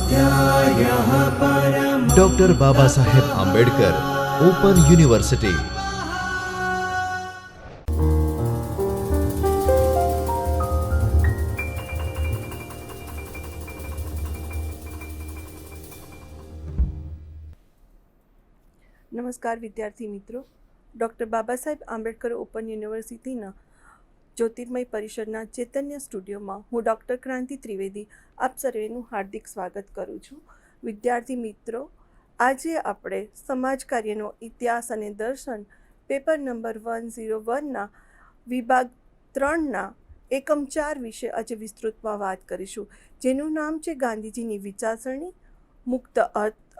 स्वाध्यायः परमः। Doctor Baba Saheb Ambedkar open university. નમસ્કાર વિદ્યાર્થી મિત્રો, ડૉક્ટર બાબા સાહેબ આંબેડકર ઓપન યુનિવર્સિટીના જ્યોતિર્મય પરિષદના ચૈતન્ય સ્ટુડિયોમાં હું ડૉક્ટર ક્રાંતિ ત્રિવેદી આપ સર્વેનું હાર્દિક સ્વાગત કરું છું. વિદ્યાર્થી મિત્રો, આજે આપણે સમાજ કાર્યનો ઇતિહાસ અને દર્શન પેપર નંબર 101ના વિભાગ 3ના એકમ 4 વિશે આજે વિસ્તૃતમાં વાત કરીશું, જેનું નામ છે ગાંધીજીની વિચારસરણી, મુક્ત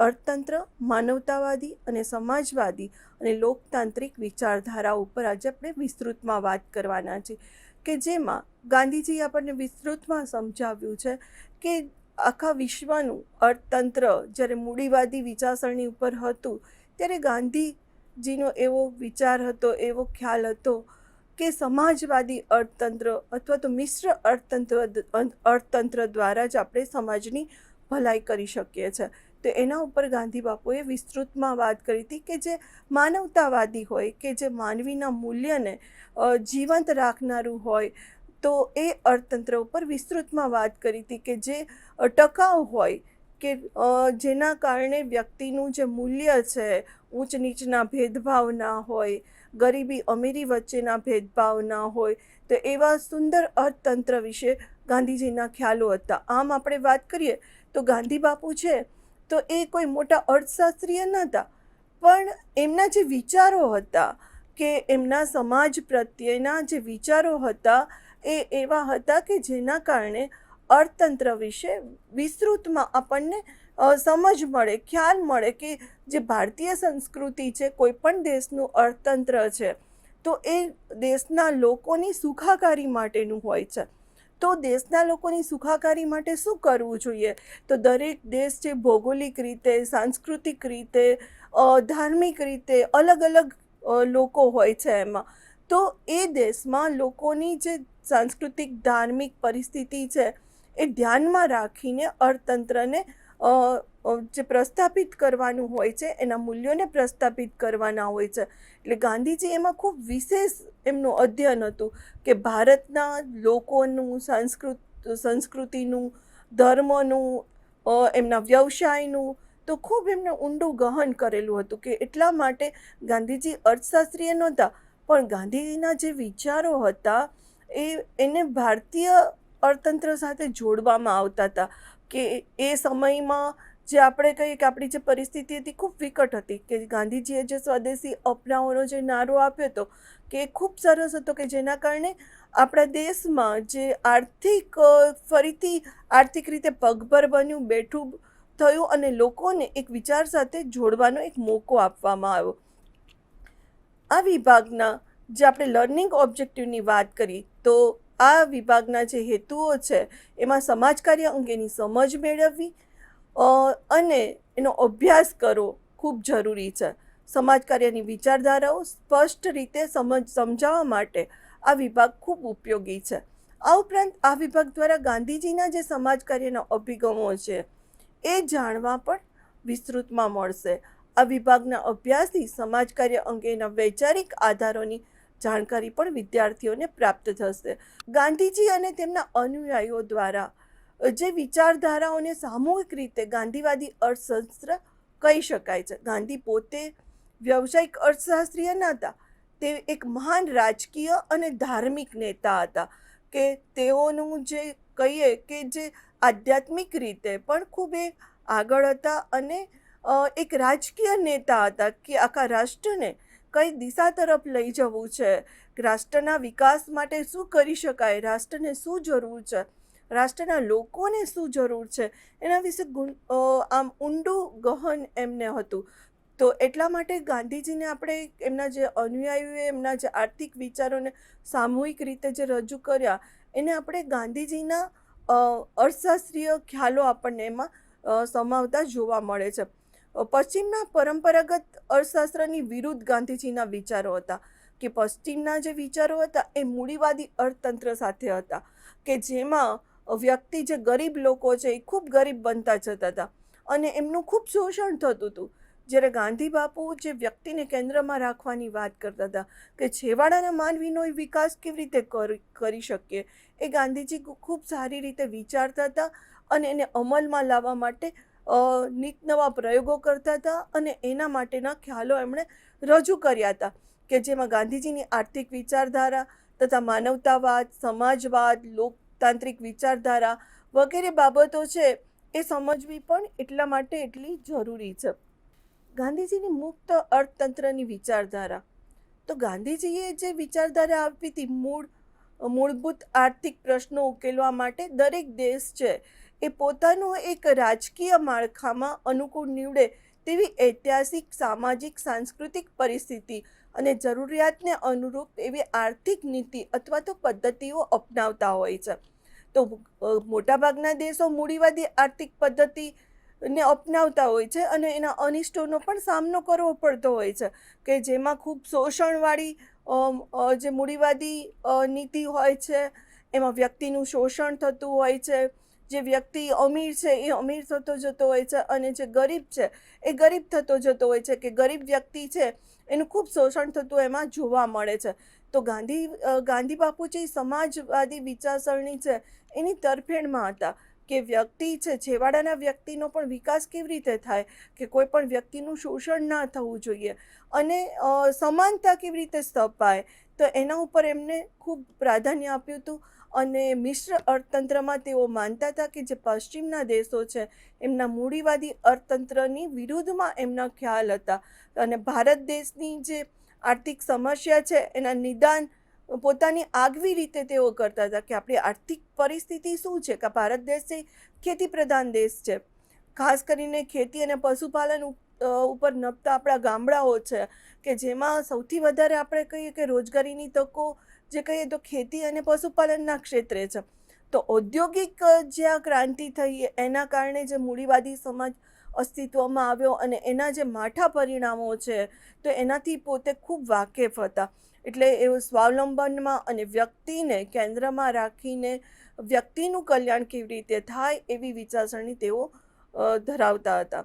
અર્થતંત્ર, માનવતાવાદી અને સમાજવાદી અને લોકતાંત્રિક વિચારધારા ઉપર આજે આપણે વિસ્તૃતમાં વાત કરવાના છે, કે જેમાં ગાંધીજીએ આપણને વિસ્તૃતમાં સમજાવ્યું છે કે આખા વિશ્વનું અર્થતંત્ર જ્યારે મૂડીવાદી વિચારસરણી ઉપર હતું, ત્યારે ગાંધીજીનો એવો વિચાર હતો, એવો ખ્યાલ હતો કે સમાજવાદી અર્થતંત્ર અથવા તો મિશ્ર અર્થતંત્ર દ્વારા જ આપણે સમાજની ભલાઈ કરી શકીએ છીએ. તો એના ઉપર ગાંધી બાપુએ વિસ્તૃતમાં વાત કરી હતી કે જે માનવતાવાદી હોય, કે જે માનવીના મૂલ્યને જીવંત રાખનારું હોય, તો એ અર્થતંત્ર ઉપર વિસ્તૃતમાં વાત કરી હતી કે જે ટકાઉ હોય, કે જેના કારણે વ્યક્તિનું જે મૂલ્ય છે, ઊંચ નીચના ભેદભાવ ના હોય, ગરીબી અમીરી વચ્ચેના ભેદભાવ ના હોય, તો એવા સુંદર અર્થતંત્ર વિશે ગાંધીજીના ખ્યાલો હતા. આમ આપણે વાત કરીએ તો ગાંધી બાપુ છે તો એ કોઈ મોટા અર્થશાસ્ત્રીય નહોતા, પણ એમના જે વિચારો હતા, કે એમના સમાજ પ્રત્યેના જે વિચારો હતા એ એવા હતા કે જેના કારણે અર્થતંત્ર વિશે વિસ્તૃતમાં આપણને સમજ મળે, ખ્યાલ મળે કે જે ભારતીય સંસ્કૃતિ છે, કોઈ પણ દેશનું અર્થતંત્ર છે તો એ દેશના લોકોની સુખાકારી માટેનું હોય છે. તો દેશના લોકોની સુખાકારી માટે શું કરવું જોઈએ? તો દરેક દેશ છે ભૌગોલિક રીતે, સાંસ્કૃતિક રીતે, ધાર્મિક રીતે અલગ અલગ લોકો હોય છે એમાં. તો એ દેશમાં લોકોની જે સાંસ્કૃતિક ધાર્મિક પરિસ્થિતિ છે એ ધ્યાનમાં રાખીને અર્થતંત્રને જે પ્રસ્થાપિત કરવાનું હોય છે, એના મૂલ્યોને પ્રસ્થાપિત કરવાના હોય છે. એટલે ગાંધીજી એમાં ખૂબ વિશેષ એમનું અધ્યયન હતું કે ભારતના લોકોનું સંસ્કૃતિનું, ધર્મનું, એમના વ્યવસાયનું તો ખૂબ એમને ઊંડું ગહન કરેલું હતું. કે એટલા માટે ગાંધીજી અર્થશાસ્ત્રીય નહોતા, પણ ગાંધીજીના જે વિચારો હતા એને ભારતીય અર્થતંત્ર સાથે જોડવામાં આવતા હતા. કે એ સમયમાં જે આપણે કહીએ કે આપણી જે પરિસ્થિતિ હતી ખૂબ વિકટ હતી, કે ગાંધીજીએ જે સ્વદેશી અપનાવવાનો જે નારો આપ્યો હતો કે એ ખૂબ સરસ હતો, કે જેના કારણે આપણા દેશમાં જે ફરીથી આર્થિક રીતે પગભર બન્યું, બેઠું થયું અને લોકોને એક વિચાર સાથે જોડવાનો એક મોકો આપવામાં આવ્યો. આ વિભાગના જે આપણે લર્નિંગ ઓબ્જેક્ટિવની વાત કરી, તો આ વિભાગના જે હેતુઓ છે એમાં સમાજ કાર્ય અંગેની સમજ મેળવવી અને એનો અભ્યાસ કરવો ખૂબ જરૂરી છે. સમાજ કાર્યની વિચારધારાઓ સ્પષ્ટ રીતે સમજાવવા માટે આ વિભાગ ખૂબ ઉપયોગી છે. આ ઉપરાંત આ વિભાગ દ્વારા ગાંધીજીના જે સમાજ કાર્યના અભિગમો છે એ જાણવા પણ વિસ્તૃતમાં મળશે. આ વિભાગના અભ્યાસથી સમાજ કાર્ય અંગેના વૈચારિક આધારોની જાણકારી પણ વિદ્યાર્થીઓને પ્રાપ્ત થશે. ગાંધીજી અને તેમના અનુયાયીઓ દ્વારા જે વિચારધારાઓને સામૂહિક રીતે ગાંધીવાદી અર્થશાસ્ત્ર કહી શકાય છે. ગાંધી પોતે વ્યવસાયિક અર્થશાસ્ત્રીય ન હતા, તે એક મહાન રાજકીય અને ધાર્મિક નેતા હતા. કે તેઓનું જે કહીએ કે જે આધ્યાત્મિક રીતે પણ ખૂબ એ આગળ હતા અને એક રાજકીય નેતા હતા, કે આખા રાષ્ટ્રને કઈ દિશા તરફ લઈ જવું છે, રાષ્ટ્રના વિકાસ માટે શું કરી શકાય, રાષ્ટ્રને શું જરૂર છે, રાષ્ટ્રના લોકોને શું જરૂર છે, એના વિશે આમ ઊંડું ગહન એમને હતું. તો એટલા માટે ગાંધીજીને આપણે એમના જે અનુયાયીઓએ એમના જે આર્થિક વિચારોને સામૂહિક રીતે જે રજૂ કર્યા, એને આપણે ગાંધીજીના અર્થશાસ્ત્રીય ખ્યાલો આપણને એમાં સમાવતા જોવા મળે છે. પશ્ચિમના પરંપરાગત અર્થશાસ્ત્રની વિરુદ્ધ ગાંધીજીના વિચારો હતા, કે પશ્ચિમના જે વિચારો હતા એ મૂડીવાદી અર્થતંત્ર સાથે હતા, કે જેમાં વ્યક્તિ જે ગરીબ લોકો છે એ ખૂબ ગરીબ બનતા જતા હતા અને એમનું ખૂબ શોષણ થતું હતું. જ્યારે ગાંધી બાપુ જે વ્યક્તિને કેન્દ્રમાં રાખવાની વાત કરતા હતા કે છેવાડાના માનવીનો વિકાસ કેવી રીતે કરી શકીએ, એ ગાંધીજી ખૂબ સારી રીતે વિચારતા હતા અને એને અમલમાં લાવવા માટે નીત નવા પ્રયોગો કરતા હતા અને એના માટેના ખ્યાલો એમણે રજૂ કર્યા હતા કે જેમાં ગાંધીજીની આર્થિક વિચારધારા તથા માનવતાવાદ, સમાજવાદ, લોકતાંત્રિક વિચારધારા વગેરે બાબતો છે એ સમજવી પણ એટલા માટે એટલી જરૂરી છે. ગાંધીજીની મુક્ત અર્થતંત્રની વિચારધારા, તો ગાંધીજીએ જે વિચારધારા આપી હતી મૂળભૂત આર્થિક પ્રશ્નો ઉકેલવા માટે દરેક દેશ છે એ પોતાનો એક રાજકીય માળખામાં અનુકૂળ નીવડે તેવી ઐતિહાસિક, સામાજિક, સાંસ્કૃતિક પરિસ્થિતિ અને જરૂરિયાતને અનુરૂપ એવી આર્થિક નીતિ અથવા તો પદ્ધતિઓ અપનાવતા હોય છે. તો મોટાભાગના દેશો મૂડીવાદી આર્થિક પદ્ધતિને અપનાવતા હોય છે અને એના અનિષ્ટોનો પણ સામનો કરવો પડતો હોય છે કે જેમાં ખૂબ શોષણવાળી જે મૂડીવાદી નીતિ હોય છે એમાં વ્યક્તિનું શોષણ થતું હોય છે. જે વ્યક્તિ અમીર છે એ અમીર થતો જતો હોય છે અને જે ગરીબ છે એ ગરીબ થતો જતો હોય છે કે ગરીબ વ્યક્તિ છે એનું ખૂબ શોષણ થતું એમાં જોવા મળે છે. તો ગાંધી બાપુ જે સમાજવાદી વિચારસરણી છે એની તરફેણમાં હતા કે વ્યક્તિ છે, છેવાડાના વ્યક્તિનો પણ વિકાસ કેવી રીતે થાય, કે કોઈ પણ વ્યક્તિનું શોષણ ના થવું જોઈએ અને સમાનતા કેવી રીતે સ્થપાય, તો એના ઉપર એમને ખૂબ પ્રાધાન્ય આપ્યું હતું. અને મિશ્ર અર્થતંત્રમાં તેઓ માનતા હતા કે જે પશ્ચિમના દેશો છે એમના મૂડીવાદી અર્થતંત્રની વિરુદ્ધમાં એમના ખ્યાલ હતા અને ભારત દેશની જે આર્થિક સમસ્યા છે એના નિદાન પોતાની આગવી રીતે તેઓ કરતા હતા કે આપણી આર્થિક પરિસ્થિતિ શું છે, કે ભારત દેશ છે ખેતી પ્રધાન દેશ છે. ખાસ કરીને ખેતી અને પશુપાલન ઉપર નભતા આપણા ગામડાઓ છે કે જેમાં સૌથી વધારે આપણે કહીએ કે રોજગારીની તકો જે કહીએ તો ખેતી અને પશુપાલનના ક્ષેત્રે છે. તો ઔદ્યોગિક જ્યાં ક્રાંતિ થઈ એના કારણે જે મૂડીવાદી સમાજ અસ્તિત્વમાં આવ્યો અને એના જે માઠા પરિણામો છે તો એનાથી પોતે ખૂબ વાકેફ હતા. એટલે એવું સ્વાવલંબનમાં અને વ્યક્તિને કેન્દ્રમાં રાખીને વ્યક્તિનું કલ્યાણ કેવી રીતે થાય એવી વિચારસરણી તેઓ ધરાવતા હતા.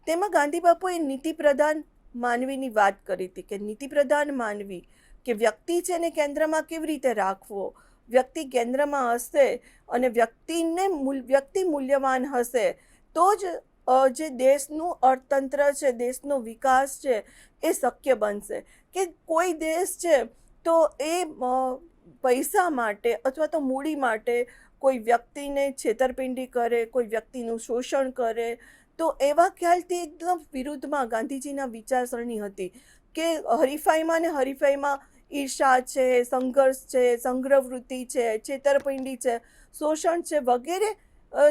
તેમાં ગાંધી બાપુએ નીતિપ્રધાન માનવીની વાત કરી હતી કે નીતિપ્રધાન માનવી કે વ્યક્તિ છે એને કેન્દ્રમાં કેવી રીતે રાખવો, વ્યક્તિ કેન્દ્રમાં હશે અને વ્યક્તિ મૂલ્યવાન હશે તો જ જે દેશનું અર્થતંત્ર છે, દેશનો વિકાસ છે એ શક્ય બનશે. કે કોઈ દેશ છે તો એ પૈસા માટે અથવા તો મૂડી માટે કોઈ વ્યક્તિને છેતરપિંડી કરે, કોઈ વ્યક્તિનું શોષણ કરે, તો એવા ખ્યાલથી એકદમ વિરુદ્ધમાં ગાંધીજીના વિચારસરણી હતી કે હરીફાઈમાં ઈર્ષા છે, સંઘર્ષ છે, સંગ્રહવૃત્તિ છે, છેતરપિંડી છે, શોષણ છે વગેરે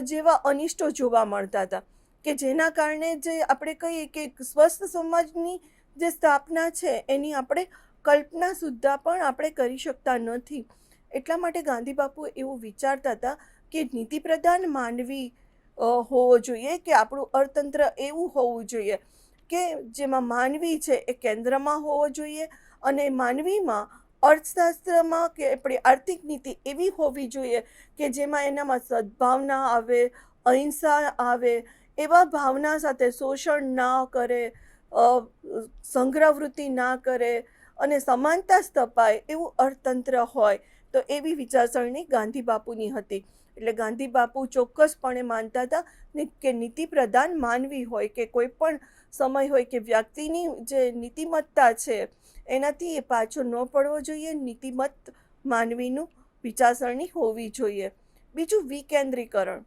જેવા અનિષ્ટો જોવા મળતા હતા કે જેના કારણે જે આપણે કહીએ કે સ્વસ્થ સમાજની જે સ્થાપના છે એની આપણે કલ્પના સુદ્ધા પણ આપણે કરી શકતા નથી. એટલા માટે ગાંધી બાપુ એવું વિચારતા હતા કે નીતિપ્રધાન માનવી હોવો જોઈએ, કે આપણું અર્થતંત્ર એવું હોવું જોઈએ કે જેમાં માનવી છે એ કેન્દ્રમાં હોવો જોઈએ અને માનવીમાં અર્થશાસ્ત્રમાં કે આપણી આર્થિક નીતિ એવી હોવી જોઈએ કે જેમાં એનામાં સદ્ભાવના આવે, અહિંસા આવે, એવા ભાવના સાથે શોષણ ના કરે, સંગ્રહવૃત્તિ ના કરે અને સમાનતા સ્થપાય એવું અર્થતંત્ર હોય, તો એવી વિચારસરણી ગાંધી બાપુની હતી. એટલે ગાંધી બાપુ ચોક્કસપણે માનતા હતા કે નીતિપ્રધાન માનવી હોય કે કોઈ પણ સમય હોય કે વ્યક્તિની જે નીતિમત્તા છે એનાથી એ પાછો ન પડવો જોઈએ. નીતિમત્ત માનવીનું વિચારસરણી હોવી જોઈએ. બીજું વિકેન્દ્રીકરણ,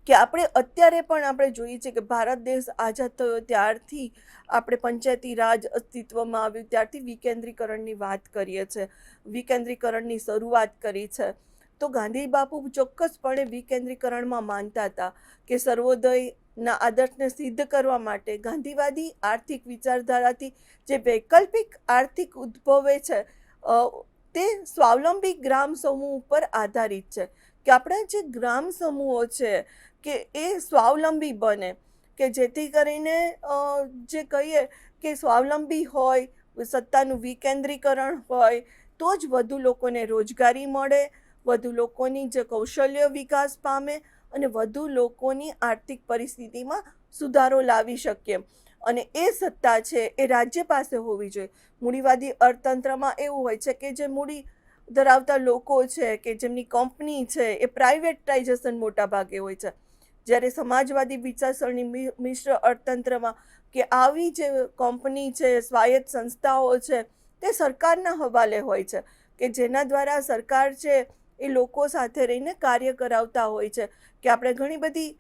કે આપણે અત્યારે પણ આપણે જોઈએ છીએ કે ભારત દેશ આઝાદ થયો ત્યારથી આપણે પંચાયતી રાજ અસ્તિત્વમાં આવ્યું ત્યારથી વિકેન્દ્રીકરણની વાત કરીએ છીએ, વિકેન્દ્રીકરણની શરૂઆત કરી છે. તો ગાંધી બાપુ ચોક્કસપણે વિકેન્દ્રીકરણમાં માનતા હતા કે સર્વોદયના આદર્શને સિદ્ધ કરવા માટે ગાંધીવાદી આર્થિક વિચારધારાથી જે વૈકલ્પિક આર્થિક ઉદ્ભવે છે તે સ્વાવલંબી ગ્રામ સમૂહ ઉપર આધારિત છે. કે આપણા જે ગ્રામ સમૂહો છે કે એ સ્વાવલંબી બને, કે જેથી કરીને જે કહીએ કે સ્વાવલંબી હોય, સત્તાનું વિકેન્દ્રીકરણ હોય તો જ વધુ લોકોને રોજગારી મળે, વધુ લોકોની જે કૌશલ્ય વિકાસ પામે અને વધુ લોકોની આર્થિક પરિસ્થિતિમાં સુધારો લાવી શકીએ. અને એ સત્તા છે એ રાજ્ય પાસે હોવી જોઈએ. મૂડીવાદી અર્થતંત્રમાં એવું હોય છે કે જે મૂડી ધરાવતા લોકો છે કે જેમની કંપની છે એ પ્રાઇવેટાઇઝેશન મોટા ભાગે હોય છે. જ્યારે સમાજવાદી વિચારસરણી મિશ્ર અર્થતંત્રમાં કે આવી જે કંપની છે, સ્વાયત્ત સંસ્થાઓ છે, તે સરકારના હવાલે હોય છે કે જેના દ્વારા સરકાર છે એ લોકો સાથે રહીને કાર્ય કરાવતા હોય છે. કે આપણે ઘણી બધી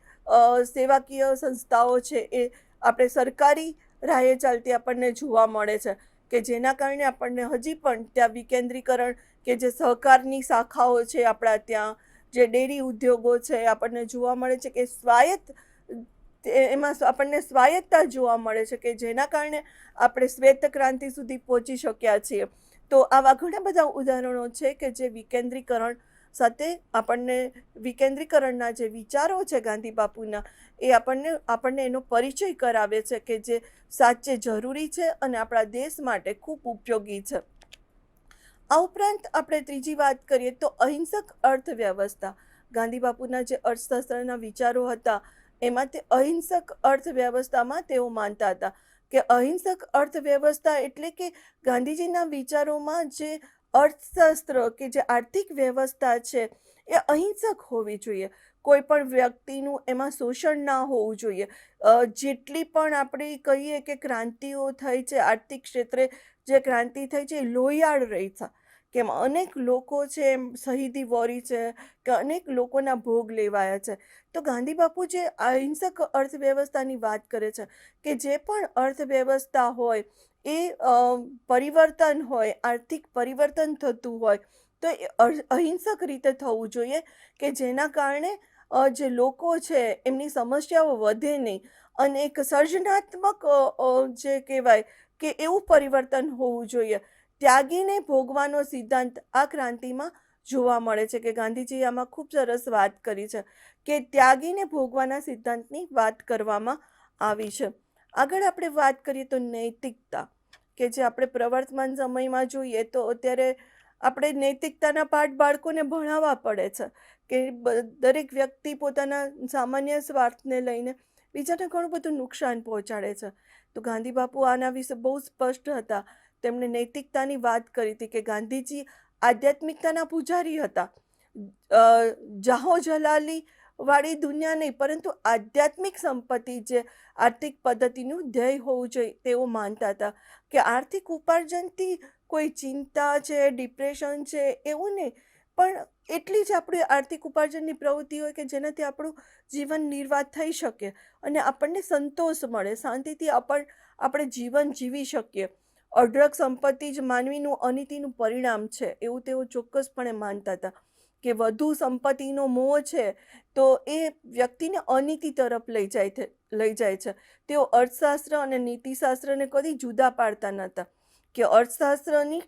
સેવાકીય સંસ્થાઓ છે એ આપણે સરકારી રાહે ચાલતી આપણને જોવા મળે છે કે જેના કારણે આપણને હજી પણ ત્યાં વિકેન્દ્રીકરણ કે જે સહકારની શાખાઓ છે આપણા ત્યાં, જે ડેરી ઉદ્યોગો છે, આપણને જોવા મળે છે કે એમાં આપણને સ્વાયત્તતા જોવા મળે છે કે જેના કારણે આપણે શ્વેત ક્રાંતિ સુધી પહોંચી શક્યા છીએ. તો આવા ઘણા બધા ઉદાહરણો છે કે જે વિકેન્દ્રીકરણ સાથે આપણને વિકેન્દ્રીકરણના જે વિચારો છે ગાંધી બાપુના, એ આપણને એનો પરિચય કરાવે છે કે જે સાચે જરૂરી છે અને આપણા દેશ માટે ખૂબ ઉપયોગી છે. આ ઉપરાંત આપણે ત્રીજી વાત કરીએ તો અહિંસક અર્થવ્યવસ્થા. ગાંધી બાપુના જે અર્થશાસ્ત્રના વિચારો હતા એમાં તે અહિંસક અર્થવ્યવસ્થામાં તેઓ માનતા હતા કે અહિંસક અર્થવ્યવસ્થા એટલે કે ગાંધીજીના વિચારોમાં જે અર્થશાસ્ત્ર કે જે આર્થિક વ્યવસ્થા છે એ અહિંસક હોવી જોઈએ. કોઈ પણ વ્યક્તિનું એમાં શોષણ ના હોવું જોઈએ. જેટલી પણ આપણે કહીએ કે ક્રાંતિઓ થઈ છે આર્થિક ક્ષેત્રે, જે ક્રાંતિ થઈ છે એ લોહિયાળ રહી છે. કેમ અનેક લોકો છે એમ શહીદી વોરી છે કે અનેક લોકોના ભોગ લેવાયા છે. તો ગાંધી બાપુ જે અહિંસક અર્થવ્યવસ્થાની વાત કરે છે કે જે પણ અર્થવ્યવસ્થા હોય એ પરિવર્તન હોય, આર્થિક પરિવર્તન થતું હોય તો એ અહિંસક રીતે થવું જોઈએ કે જેના કારણે જે લોકો છે એમની સમસ્યાઓ વધે નહીં અને એક સર્જનાત્મક જે કહેવાય કે એવું પરિવર્તન હોવું જોઈએ. ત્યાગીને ભોગવાનો સિદ્ધાંત આ ક્રાંતિમાં જોવા મળે છે કે ગાંધીજીએ આમાં ખૂબ સરસ વાત કરી છે કે ત્યાગીને ભોગવાના સિદ્ધાંતની વાત કરવામાં આવી છે. આગળ આપણે વાત કરીએ તો નૈતિકતા, કે જે આપણે પ્રવર્તમાન સમયમાં જોઈએ તો અત્યારે આપણે નૈતિકતાના પાઠ બાળકોને ભણાવવા પડે છે કે દરેક વ્યક્તિ પોતાના સામાન્ય સ્વાર્થને લઈને બીજાને ઘણું બધું નુકસાન પહોંચાડે છે. તો ગાંધી બાપુ આના વિશે બહુ સ્પષ્ટ હતા. તેમણે નૈતિકતાની વાત કરી હતી કે ગાંધીજી આધ્યાત્મિકતાના પૂજારી હતા. જાહો જલાલી વાળી દુનિયા નહીં, પરંતુ આધ્યાત્મિક સંપત્તિ જે આર્થિક પદ્ધતિનું ધ્યેય હોવું જોઈએ તેઓ માનતા હતા કે આર્થિક ઉપાર્જનથી કોઈ ચિંતા છે, ડિપ્રેશન છે એવું નહીં, પણ એટલી જ આપણી આર્થિક ઉપાર્જનની પ્રવૃત્તિ હોય કે જેનાથી આપણું જીવન નિર્વાહ થઈ શકે અને આપણને સંતોષ મળે, શાંતિથી આપણે જીવન જીવી શકીએ. અઢળક સંપત્તિ જ માનવીનું અનીતિનું પરિણામ છે એવું તેઓ ચોક્કસપણે માનતા હતા કે વધુ સંપત્તિનો મોહ છે તો એ વ્યક્તિને અનીતિ તરફ લઈ જાય છે. તેઓ અર્થશાસ્ત્ર અને નીતિશાસ્ત્રને કદી જુદા પાડતા નહોતા કે અર્થશાસ્ત્રની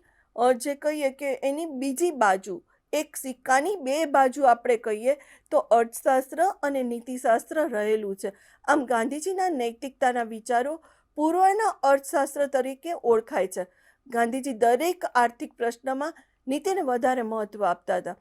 જે કહીએ કે એની બીજી બાજુ, એક સિક્કાની બે બાજુ આપણે કહીએ તો અર્થશાસ્ત્ર અને નીતિશાસ્ત્ર રહેલું છે. આમ ગાંધીજીના નૈતિકતાના વિચારો પૂર્વના અર્થશાસ્ત્ર તરીકે ઓળખાય છે. ગાંધીજી દરેક આર્થિક પ્રશ્નમાં નીતિને વધારે મહત્ત્વ આપતા હતા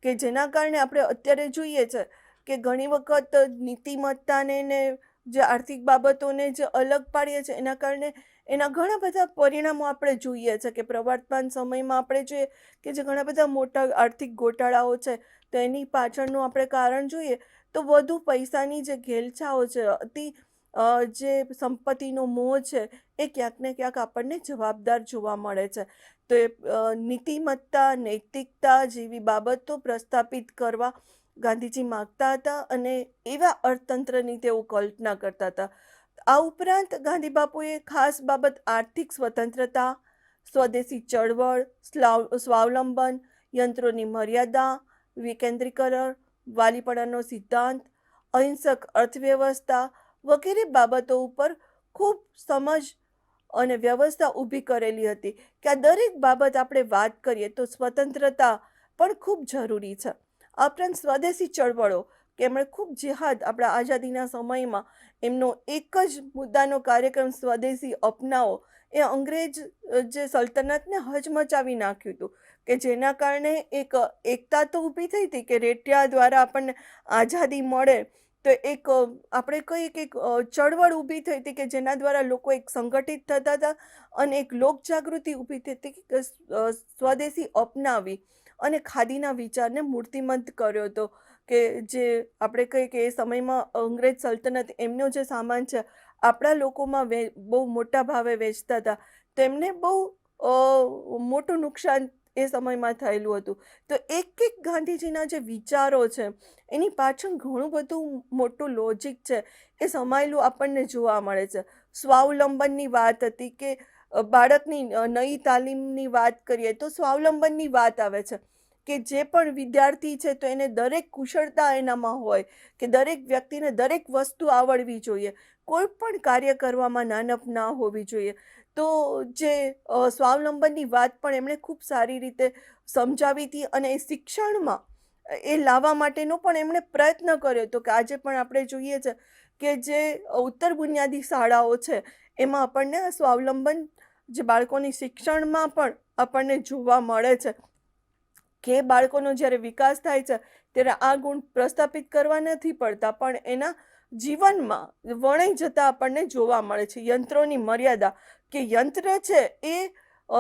કે જેના કારણે આપણે અત્યારે જોઈએ છે કે ઘણી વખત નીતિમત્તાને ને જે આર્થિક બાબતોને જે અલગ પાડીએ છીએ એના કારણે એના ઘણા બધા પરિણામો આપણે જોઈએ છે કે પ્રવર્તમાન સમયમાં આપણે જોઈએ કે જે ઘણા બધા મોટા આર્થિક ગોટાળાઓ છે તો એની પાછળનું આપણે કારણ જોઈએ તો વધુ પૈસાની જે ઘેલછાઓ છે, જે સંપત્તિનો મોહ છે એ ક્યાંક ને ક્યાંક આપણને જવાબદાર જોવા મળે છે. તો એ નીતિમત્તા, નૈતિકતા જેવી બાબતો પ્રસ્થાપિત કરવા ગાંધીજી માગતા હતા અને એવા અર્થતંત્રની તેઓ કલ્પના કરતા હતા. આ ઉપરાંત ગાંધી બાપુએ ખાસ બાબત આર્થિક સ્વતંત્રતા, સ્વદેશી ચળવળ, સ્વાવલંબન, યંત્રોની મર્યાદા, વિકેન્દ્રીકરણ, વાલીપણાનો સિદ્ધાંત, અહિંસક અર્થવ્યવસ્થા વગેરે બાબતો ઉપર ખૂબ સમજ અને વ્યવસ્થા ઊભી કરેલી હતી કે આ દરેક બાબત આપણે વાત કરીએ તો સ્વતંત્રતા પણ ખૂબ જરૂરી છે. આ ઉપરાંત સ્વદેશી ચળવળો કે એમણે ખૂબ જેહાદ આપણા આઝાદીના સમયમાં એમનો એક જ મુદ્દાનો કાર્યક્રમ સ્વદેશી અપનાવો એ અંગ્રેજ જે સલ્તનતને હચમચાવી નાખ્યું હતું કે જેના કારણે એક એકતા તો ઊભી થઈ હતી કે રેટિયા દ્વારા આપણને આઝાદી મળે. તો એક આપણે કહીએ કે એક ચળવળ ઊભી થઈ હતી કે જેના દ્વારા લોકો એક સંગઠિત થતા હતા અને એક લોકજાગૃતિ ઊભી થઈ હતી કે સ્વદેશી અપનાવી અને ખાદીના વિચારને મૂર્તિમંત કર્યો હતો. કે જે આપણે કહીએ કે એ સમયમાં અંગ્રેજ સલ્તનત એમનો જે સામાન છે આપણા લોકોમાં બહુ મોટા ભાવે વેચતા હતા. તેમને બહુ મોટું નુકસાન એ સમયમાં થયેલું હતું. તો એક ગાંધીજીના જે વિચારો છે એની પાછળ ઘણું બધું મોટું લોજિક છે એ સમાયેલું આપણને જોવા મળે છે. સ્વાવલંબનની વાત હતી કે બાળકની નવી તાલીમની વાત કરીએ તો સ્વાવલંબનની વાત આવે છે કે જે પણ વિદ્યાર્થી છે તો એને દરેક કુશળતા એનામાં હોય કે દરેક વ્યક્તિને દરેક વસ્તુ આવડવી જોઈએ. કોઈ પણ કાર્ય કરવામાં નાનપ ના હોવી જોઈએ. તો જે સ્વાવલંબનની વાત પણ એમણે ખૂબ સારી રીતે સમજાવી હતી અને એ શિક્ષણમાં એ લાવવા માટેનો પણ એમણે પ્રયત્ન કર્યો હતો કે આજે પણ આપણે જોઈએ છે કે જે ઉત્તર બુનિયાદી શાળાઓ છે એમાં આપણને આ સ્વાવલંબન જે બાળકોની શિક્ષણમાં પણ આપણને જોવા મળે છે કે બાળકોનો જ્યારે વિકાસ થાય છે ત્યારે આ ગુણ પ્રસ્થાપિત કરવા નથી પડતા પણ એના જીવનમાં વણાઈ જતા આપણને જોવા મળે છે. યંત્રોની મર્યાદા કે યંત્ર છે એ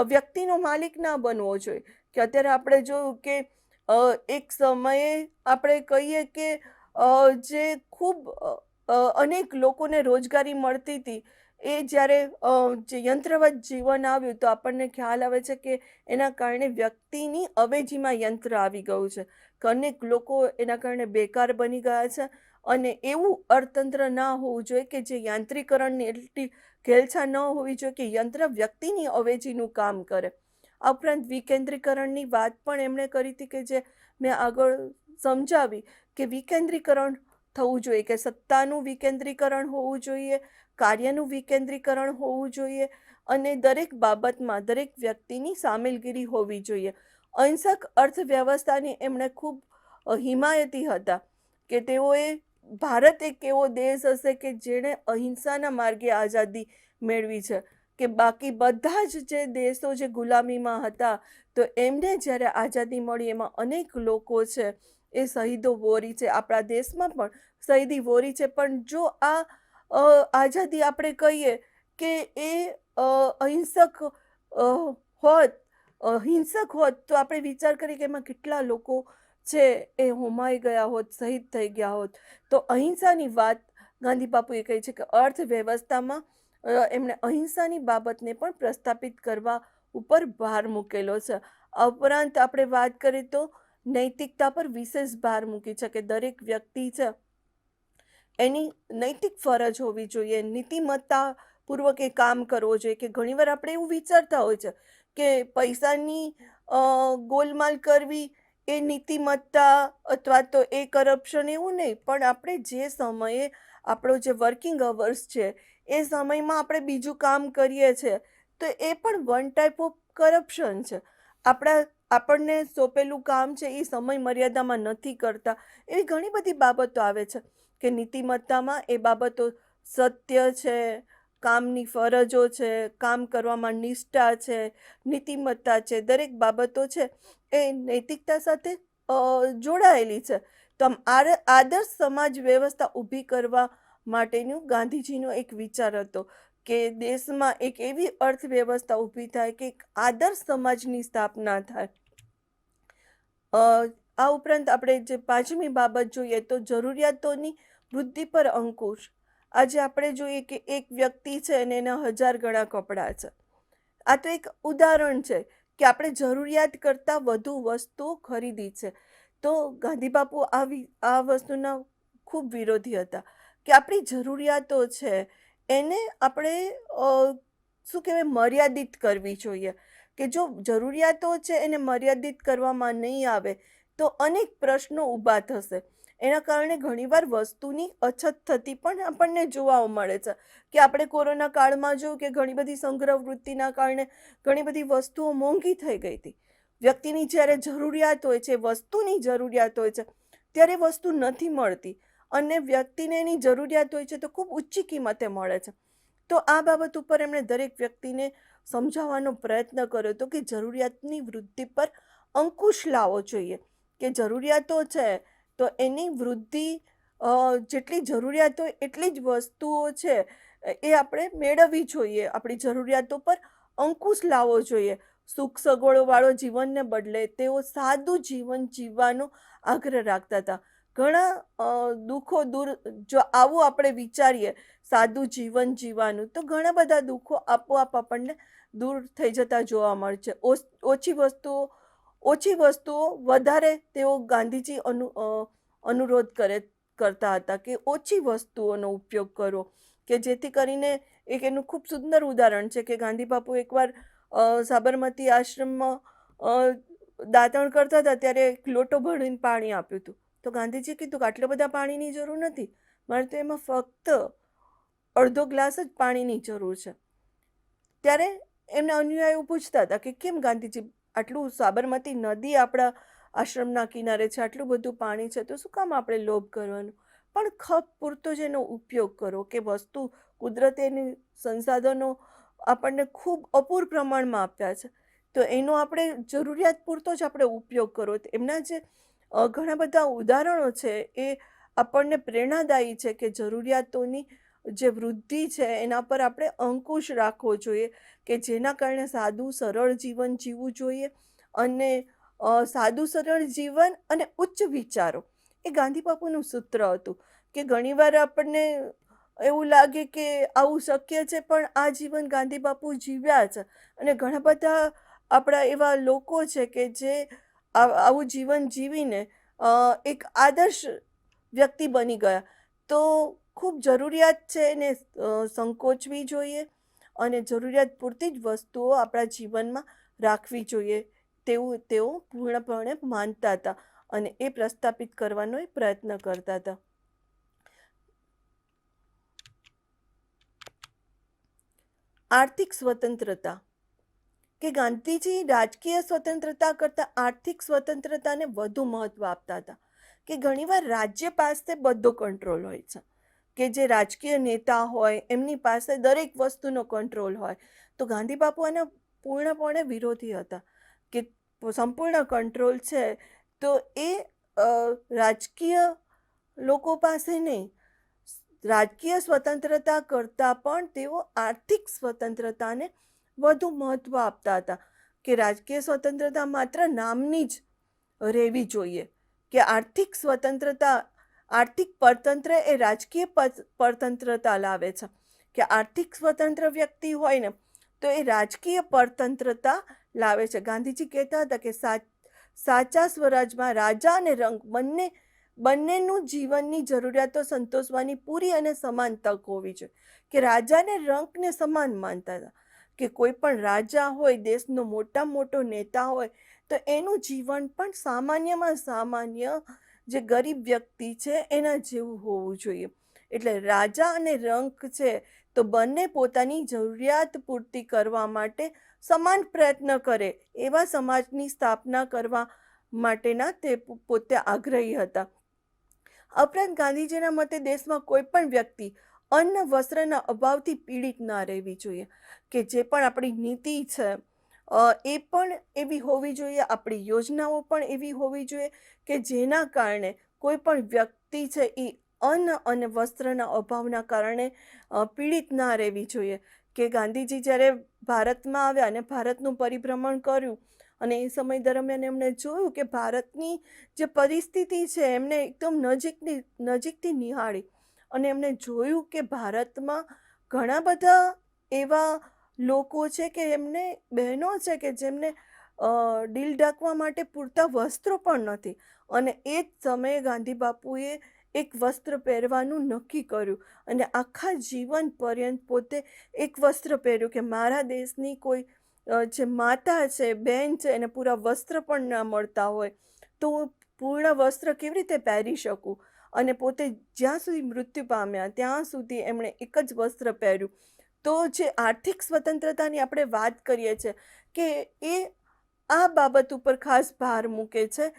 વ્યક્તિનો માલિક ના બનવો જોઈએ. કે અત્યારે આપણે જોયું કે એક સમયે આપણે કહીએ કે જે ખૂબ અનેક લોકોને રોજગારી મળતી હતી એ જ્યારે જે યંત્રવત જીવન આવ્યું તો આપણને ખ્યાલ આવે છે કે એના કારણે વ્યક્તિની અવેજીમાં યંત્ર આવી ગયું છે કે અનેક લોકો એના કારણે બેકાર બની ગયા છે. અને એવું અર્થતંત્ર ના હોવું જોઈએ કે જે યાંત્રિકરણની એટલી ઘેલછા ન હોવી જોઈએ કે યંત્ર વ્યક્તિની અવેજીનું કામ કરે. આ ઉપરાંત વિકેન્દ્રીકરણની વાત પણ એમણે કરી હતી કે જે મેં આગળ સમજાવી કે વિકેન્દ્રીકરણ થવું જોઈએ કે સત્તાનું વિકેન્દ્રીકરણ હોવું જોઈએ, કાર્યનું વિકેન્દ્રીકરણ હોવું જોઈએ અને દરેક બાબતમાં દરેક વ્યક્તિની સામેલગીરી હોવી જોઈએ. અહિંસક અર્થવ્યવસ્થાની એમણે ખૂબ હિમાયતી હતા કે તેઓએ ભારત એક એવો દેશ હશે કે જેણે અહિંસાના માર્ગે આઝાદી મેળવી છે કે બાકી બધા જ જે દેશો જે ગુલામીમાં હતા તો એમને જ્યારે આઝાદી મળી એમાં અનેક લોકો છે એ શહીદો વોરી છે. આપણા દેશમાં પણ શહીદી વોરી છે. પણ જો આ આઝાદી આપણે કહીએ કે એ અહિંસક હોત હિંસક હોત તો આપણે વિચાર કરીએ કે એમાં કેટલા લોકો છે એ હોમાઈ ગયા હોત, શહીદ થઈ ગયા હોત. તો અહિંસાની વાત ગાંધી બાપુએ કહી છે કે અર્થવ્યવસ્થામાં એમણે અહિંસાની બાબતને પણ પ્રસ્થાપિત કરવા ઉપર ભાર મૂકેલો છે. આ ઉપરાંત આપણે વાત કરીએ તો નૈતિકતા પર વિશેષ ભાર મૂકી છે કે દરેક વ્યક્તિ છે એની નૈતિક ફરજ હોવી જોઈએ, નીતિમત્તા પૂર્વક એ કામ કરવો જોઈએ. કે ઘણીવાર આપણે એવું વિચારતા હોય છે કે પૈસાની ગોલમાલ કરવી એ નીતિમત્તા અથવા તો એ કરપ્શન એવું નહીં. પણ આપણે જે સમયે આપણો જે વર્કિંગ અવર્સ છે એ સમયમાં આપણે બીજું કામ કરીએ છીએ તો એ પણ વન ટાઈપ ઓફ કરપ્શન છે. આપણને સોંપેલું કામ છે એ સમય મર્યાદામાં નથી કરતા. એવી ઘણી બધી બાબતો આવે છે કે નીતિમત્તામાં એ બાબતો સત્ય છે, કામની ફરજો છે, કામ કરવામાં નિષ્ઠા છે, નીતિમત્તા છે, દરેક બાબતો છે એ નૈતિકતા સાથે જોડાયેલી છે. તો આદર્શ સમાજ વ્યવસ્થા ઊભી કરવા માટેનું ગાંધીજીનો એક વિચાર હતો કે દેશમાં એક એવી અર્થવ્યવસ્થા ઊભી થાય કે એક આદર્શ સમાજની સ્થાપના થાય. આ ઉપરાંત આપણે જે પાંચમી બાબત જોઈએ તો જરૂરિયાતોની વૃદ્ધિ પર અંકુશ. આજે આપણે જોઈએ કે એક વ્યક્તિ છે અને એના 1000 ગણા કપડાં છે. આ તો એક ઉદાહરણ છે કે આપણે જરૂરિયાત કરતાં વધુ વસ્તુઓ ખરીદી છે. તો ગાંધી બાપુ આ વસ્તુના ખૂબ વિરોધી હતા કે આપણી જરૂરિયાતો છે એને આપણે શું કહેવાય મર્યાદિત કરવી જોઈએ. કે જો જરૂરિયાતો છે એને મર્યાદિત કરવામાં નહીં આવે તો અનેક પ્રશ્નો ઊભા થશે. એના કારણે ઘણીવાર વસ્તુની અછત થતી પણ આપણને જોવા મળે છે કે આપણે કોરોના કાળમાં જોયું કે ઘણી બધી સંગ્રહ વૃત્તિના કારણે ઘણી બધી વસ્તુઓ મોંઘી થઈ ગઈ હતી. વ્યક્તિની જ્યારે જરૂરિયાત હોય છે, વસ્તુની જરૂરિયાત હોય છે ત્યારે વસ્તુ નથી મળતી અને વ્યક્તિને એની જરૂરિયાત હોય છે તો ખૂબ ઊંચી કિંમતે મળે છે. તો આ બાબત ઉપર એમણે દરેક વ્યક્તિને સમજાવવાનો પ્રયત્ન કર્યો હતો કે જરૂરિયાતની વૃદ્ધિ પર અંકુશ લાવવો જોઈએ કે જરૂરિયાતો છે તો એની વૃદ્ધિ, જેટલી જરૂરિયાત હોય એટલી જ વસ્તુઓ છે એ આપણે મેળવવી જોઈએ. આપણી જરૂરિયાતો પર અંકુશ લાવવો જોઈએ. સુખ સગવડોવાળો જીવનને બદલે તેઓ સાદું જીવન જીવવાનો આગ્રહ રાખતા હતા. ઘણા દુઃખો દૂર, જો આવું આપણે વિચારીએ સાદું જીવન જીવવાનું, તો ઘણા બધા દુઃખો આપોઆપ આપણને દૂર થઈ જતા જોવા મળે છે. ઓછી વસ્તુઓ વધારે તેઓ ગાંધીજી અનુરોધ કરતા હતા કે ઓછી વસ્તુઓનો ઉપયોગ કરો, કે જેથી કરીને એક એનું ખૂબ સુંદર ઉદાહરણ છે કે ગાંધી બાપુ એકવાર સાબરમતી આશ્રમમાં દાતણ કરતા હતા ત્યારે એક લોટો ભરીને પાણી આપ્યું હતું. તો ગાંધીજીએ કીધું કે આટલા બધા પાણીની જરૂર નથી, મારે તો એમાં ફક્ત અડધો ગ્લાસ જ પાણીની જરૂર છે. ત્યારે એમના અનુયાયીઓ પૂછતા હતા કે કેમ ગાંધીજી, આટલું સાબરમતી નદી આપણા આશ્રમના કિનારે છે, આટલું બધું પાણી છે, તો શું કામ આપણે લોભ કરવાનું? પણ ખપ પૂરતો જ એનો ઉપયોગ કરો, કે વસ્તુ કુદરતે એની સંસાધનો આપણને ખૂબ અપૂર પ્રમાણમાં આપ્યા છે, તો એનો આપણે જરૂરિયાત પૂરતો જ આપણે ઉપયોગ કરો. એમના જે ઘણા બધા ઉદાહરણો છે એ આપણને પ્રેરણાદાયી છે કે જરૂરિયાતોની જે વૃદ્ધિ છે એના પર આપણે અંકુશ રાખવો જોઈએ, કે જેના કારણે સાદું સરળ જીવન જીવવું જોઈએ. અને સાદું સરળ જીવન અને ઉચ્ચ વિચારો એ ગાંધી બાપુનું સૂત્ર હતું. કે ઘણીવાર આપણને એવું લાગે કે આવું શક્ય છે, પણ આ જીવન ગાંધી બાપુ જીવ્યા છે. અને ઘણા બધા આપણા એવા લોકો છે કે જે આવું જીવન જીવીને એક આદર્શ વ્યક્તિ બની ગયા. તો ખૂબ જરૂરિયાત છે એને સંકોચવી જોઈએ અને જરૂરિયાત પૂરતી જ વસ્તુઓ આપણા જીવનમાં રાખવી જોઈએ તેવું તેઓ પૂર્ણપણે માનતા હતા અને એ પ્રસ્થાપિત કરવાનો એ પ્રયત્ન કરતા હતા. આર્થિક સ્વતંત્રતા, કે ગાંધીજી રાજકીય સ્વતંત્રતા કરતાં આર્થિક સ્વતંત્રતાને વધુ મહત્વ આપતા હતા. કે ઘણીવાર રાજ્ય પાસે બધો કંટ્રોલ હોય છે, કે જે રાજકીય નેતા હોય એમની પાસે દરેક વસ્તુનો કંટ્રોલ હોય. તો ગાંધી બાપુ આના પૂર્ણપણે વિરોધી હતા કે સંપૂર્ણ કંટ્રોલ છે તો એ રાજકીય લોકો પાસે નહીં. રાજકીય સ્વતંત્રતા કરતાં પણ તેઓ આર્થિક સ્વતંત્રતાને વધુ મહત્વ આપતા હતા. કે રાજકીય સ્વતંત્રતા માત્ર નામની જ રહેવી જોઈએ, કે આર્થિક સ્વતંત્રતા, આર્થિક પરતંત્ર એ રાજકીય પરતંત્રતા લાવે છે. કે આર્થિક સ્વતંત્ર વ્યક્તિ હોય ને તો એ રાજકીય પરતંત્રતા લાવે છે. ગાંધીજી કહેતા હતા કે સાચા સ્વરાજમાં રાજા અને રંગ બંનેનું જીવનની જરૂરિયાતો સંતોષવાની પૂરી અને સમાન તક હોવી જોઈએ. કે રાજા અને રંકને સમાન માનતા હતા. કે કોઈ પણ રાજા હોય, દેશનો મોટામાં મોટો નેતા હોય, તો એનું જીવન પણ સામાન્યમાં સામાન્ય જે ગરીબ વ્યક્તિ છે એના જેવું હોવું જોઈએ. એટલે રાજા અને રંક છે તો બંને પોતાની જરૂરિયાત પૂર્તિ કરવા માટે સમાન પ્રયત્ન કરે એવા સમાજની સ્થાપના કરવા માટેના તે પોતે આગ્રહી હતા. ઉપરાંત ગાંધીજીના મતે દેશમાં કોઈ પણ વ્યક્તિ અન્ન વસ્ત્રના અભાવથી પીડિત ના રહેવી જોઈએ. કે જે પણ આપણી નીતિ છે એ પણ એવી હોવી જોઈએ, આપણી યોજનાઓ પણ એવી હોવી જોઈએ કે જેના કારણે કોઈ પણ વ્યક્તિ છે એ અન્ન અને વસ્ત્રના અભાવના કારણે પીડિત ના રહેવી જોઈએ. કે ગાંધીજી જ્યારે ભારતમાં આવ્યા અને ભારતનું પરિભ્રમણ કર્યું અને એ સમય દરમિયાન એમણે જોયું કે ભારતની જે પરિસ્થિતિ છે એમને એકદમ નજીકથી નિહાળી અને એમણે જોયું કે ભારતમાં ઘણા બધા એવા લોકો છે કે એમને બહેનો છે કે જેમને ડીલ ઢાંકવા માટે પૂરતા વસ્ત્રો પણ નથી. અને એ જ સમયે ગાંધી બાપુએ એક વસ્ત્ર પહેરવાનું નક્કી કર્યું અને આખા જીવન પર્યંત પોતે એક વસ્ત્ર પહેર્યું કે મારા દેશની કોઈ જે માતા છે, બહેન છે, એને પૂરા વસ્ત્ર પણ ના મળતા હોય તો હું પૂર્ણ વસ્ત્ર કેવી રીતે પહેરી શકું. અને પોતે જ્યાં સુધી મૃત્યુ પામ્યા ત્યાં સુધી એમણે એક જ વસ્ત્ર પહેર્યું. તો જે આર્થિક સ્વતંત્રતાની આપણે વાત કરીએ છીએ કે એ આ બાબત ઉપર ખાસ ભાર મૂકે છે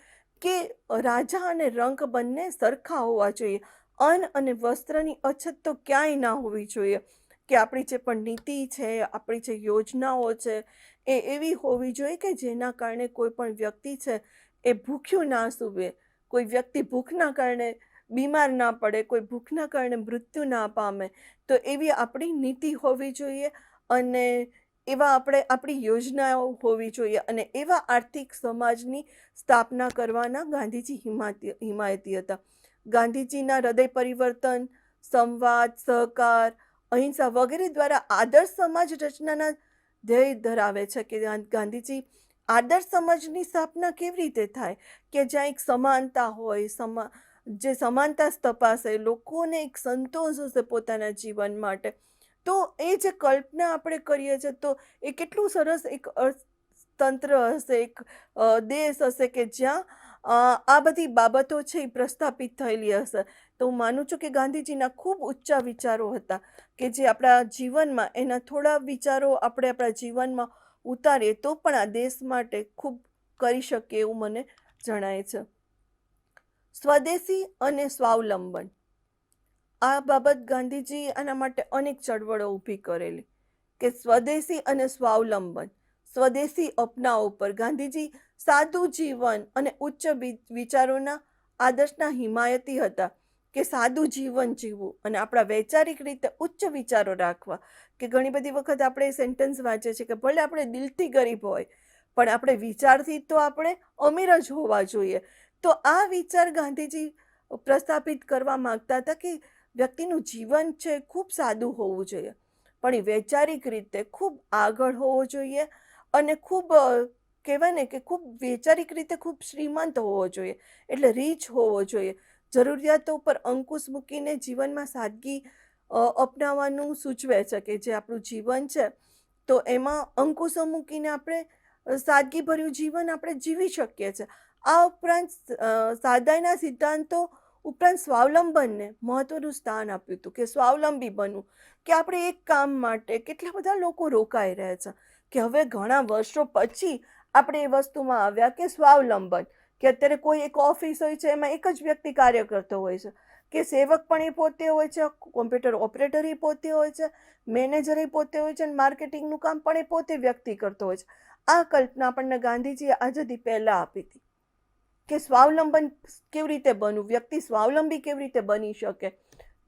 કે રાજા અને રંક બંને સરખા હોવા જોઈએ. અન્ન અને વસ્ત્રની અછત તો ક્યાંય ના હોવી જોઈએ. કે આપણી જે પણ નીતિ છે, આપણી જે યોજનાઓ છે એ એવી હોવી જોઈએ કે જેના કારણે કોઈ પણ વ્યક્તિ છે એ ભૂખ્યું ના સૂવે, કોઈ વ્યક્તિ ભૂખના કારણે બીમાર ના પડે, કોઈ ભૂખના કારણે મૃત્યુ ના પામે. તો એવી આપણી નીતિ હોવી જોઈએ અને એવા આપણી યોજનાઓ હોવી જોઈએ અને એવા આર્થિક સમાજની સ્થાપના કરવાના ગાંધીજી હિમાયતી હતા. ગાંધીજીના હૃદય પરિવર્તન, સંવાદ, સહકાર, અહિંસા વગેરે દ્વારા આદર્શ સમાજ રચનાના ધ્યેય ધરાવે છે. કે ગાંધીજી આદર્શ સમાજની સ્થાપના કેવી રીતે થાય કે જ્યાં એક સમાનતા હોય, જે સમાનતા તપાસે, લોકોને એક સંતોષ હશે પોતાના જીવન માટે. તો એ જે કલ્પના આપણે કરીએ છીએ તો એ કેટલું સરસ એક અર્થતંત્ર હશે, એક દેશ હશે કે જ્યાં આ બધી બાબતો છે એ પ્રસ્થાપિત થયેલી હશે. તો હું માનું છું કે ગાંધીજીના ખૂબ ઊંચા વિચારો હતા કે જે આપણા જીવનમાં એના થોડા વિચારો આપણે આપણા જીવનમાં ઉતારીએ તો પણ આ દેશ માટે ખૂબ કરી શકીએ એવું મને જણાય છે. સ્વદેશી અને સ્વાવલંબન, આ બાબત ગાંધીજી આના માટે અનેક ચળવળો ઊભી કરેલી કે સ્વદેશી અને સ્વાવલંબન, સ્વદેશી અપનાવો પર ગાંધીજી સાદું જીવન અને ઉચ્ચ વિચારોના આદર્શના હિમાયતી હતા. કે સાદું જીવન જીવવું અને આપણા વૈચારિક રીતે ઉચ્ચ વિચારો રાખવા. કે ઘણી બધી વખત આપણે સેન્ટેન્સ વાંચીએ છીએ કે ભલે આપણે દિલથી ગરીબ હોય પણ આપણે વિચારથી તો આપણે અમીર જ હોવા જોઈએ. તો આ વિચાર ગાંધીજી પ્રસ્થાપિત કરવા માંગતા હતા કે વ્યક્તિનું જીવન છે ખૂબ સાદું હોવું જોઈએ પણ એ વૈચારિક રીતે ખૂબ આગળ હોવો જોઈએ અને ખૂબ કહેવાય ને કે ખૂબ વૈચારિક રીતે ખૂબ શ્રીમંત હોવો જોઈએ, એટલે રીચ હોવો જોઈએ. જરૂરિયાતો પર અંકુશ મૂકીને જીવનમાં સાદગી અપનાવવાનું સૂચવે છે કે જે આપણું જીવન છે તો એમાં અંકુશો મૂકીને આપણે સાદગીભર્યું જીવન આપણે જીવી શકીએ છીએ. આ ઉપરાંત સાદાઈના સિદ્ધાંતો ઉપરાંત સ્વાવલંબનને મહત્વનું સ્થાન આપ્યું હતું કે સ્વાવલંબી બનવું. કે આપણે એક કામ માટે કેટલા બધા લોકો રોકાઈ રહ્યા છે કે હવે ઘણા વર્ષો પછી આપણે એ વસ્તુમાં આવ્યા કે સ્વાવલંબન, કે અત્યારે કોઈ એક ઓફિસ હોય છે એમાં એક જ વ્યક્તિ કાર્ય કરતો હોય છે, કે સેવક પણ એ પોતે હોય છે, કોમ્પ્યુટર ઓપરેટર એ પોતે હોય છે, મેનેજર એ પોતે હોય છે અને માર્કેટિંગનું કામ પણ એ પોતે વ્યક્તિ કરતો હોય છે. આ કલ્પના આપણને ગાંધીજીએ આઝાદી પહેલાં આપી હતી કે સ્વાવલંબન કેવી રીતે બનવું, વ્યક્તિ સ્વાવલંબી કેવી રીતે બની શકે.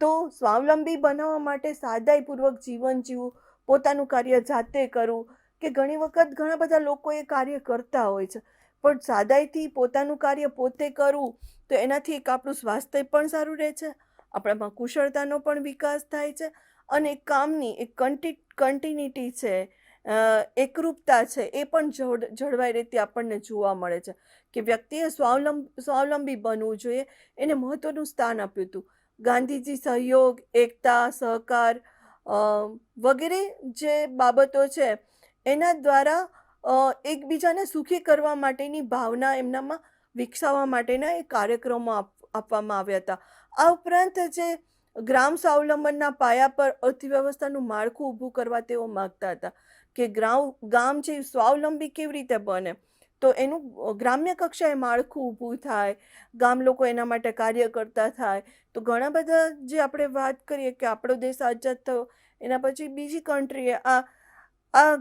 તો સ્વાવલંબી બનાવવા માટે સાદાઈપૂર્વક જીવન જીવવું, પોતાનું કાર્ય જાતે કરવું. કે ઘણી વખત ઘણા બધા લોકો એ કાર્ય કરતા હોય છે પણ સાદાઈથી પોતાનું કાર્ય પોતે કરવું તો એનાથી એક આપણું સ્વાસ્થ્ય પણ સારું રહે છે, આપણામાં કુશળતાનો પણ વિકાસ થાય છે અને કામની એક કન્ટિન્યુટી છે, એકરૂપતા છે એ પણ જળવાઈ રીતે આપણને જોવા મળે છે. કે વ્યક્તિએ સ્વાવલંબી બનવું જોઈએ, એને મહત્વનું સ્થાન આપ્યું હતું. ગાંધીજી સહયોગ, એકતા, સહકાર વગેરે જે બાબતો છે એના દ્વારા એકબીજાને સુખી કરવા માટેની ભાવના એમનામાં વિકસાવવા માટેના એ કાર્યક્રમો આપવામાં આવ્યા હતા. આ ઉપરાંત જે ગ્રામ સ્વાવલંબનના પાયા પર અર્થવ્યવસ્થાનું માળખું ઊભું કરવા તેઓ માગતા હતા કે ગામ જે સ્વાવલંબી કેવી રીતે બને તો એનું ગ્રામ્ય કક્ષાએ માળખું ઊભું થાય, ગામ લોકો એના માટે કાર્ય કરતા થાય. તો ઘણા બધા જે આપણે વાત કરીએ કે આપણો દેશ આઝાદ થયો એના પછી બીજી કન્ટ્રીએ આ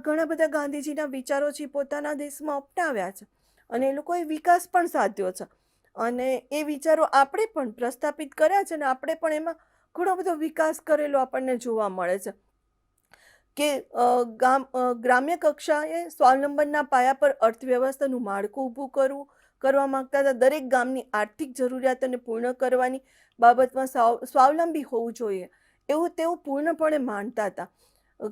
ઘણા બધા ગાંધીજીના વિચારો છે પોતાના દેશમાં અપનાવ્યા છે અને એ લોકોએ વિકાસ પણ સાધ્યો છે અને એ વિચારો આપણે પણ પ્રસ્થાપિત કર્યા છે અને આપણે પણ એમાં ઘણો બધો વિકાસ કરેલો આપણને જોવા મળે છે. કે ગ્રામ્ય કક્ષાએ સ્વાવલંબનના પાયા પર અર્થવ્યવસ્થાનું માળખું ઊભું કરવા માંગતા હતા. દરેક ગામની આર્થિક જરૂરિયાતોને પૂર્ણ કરવાની બાબતમાં સ્વાવલંબી હોવું જોઈએ એવું તેઓ પૂર્ણપણે માનતા હતા.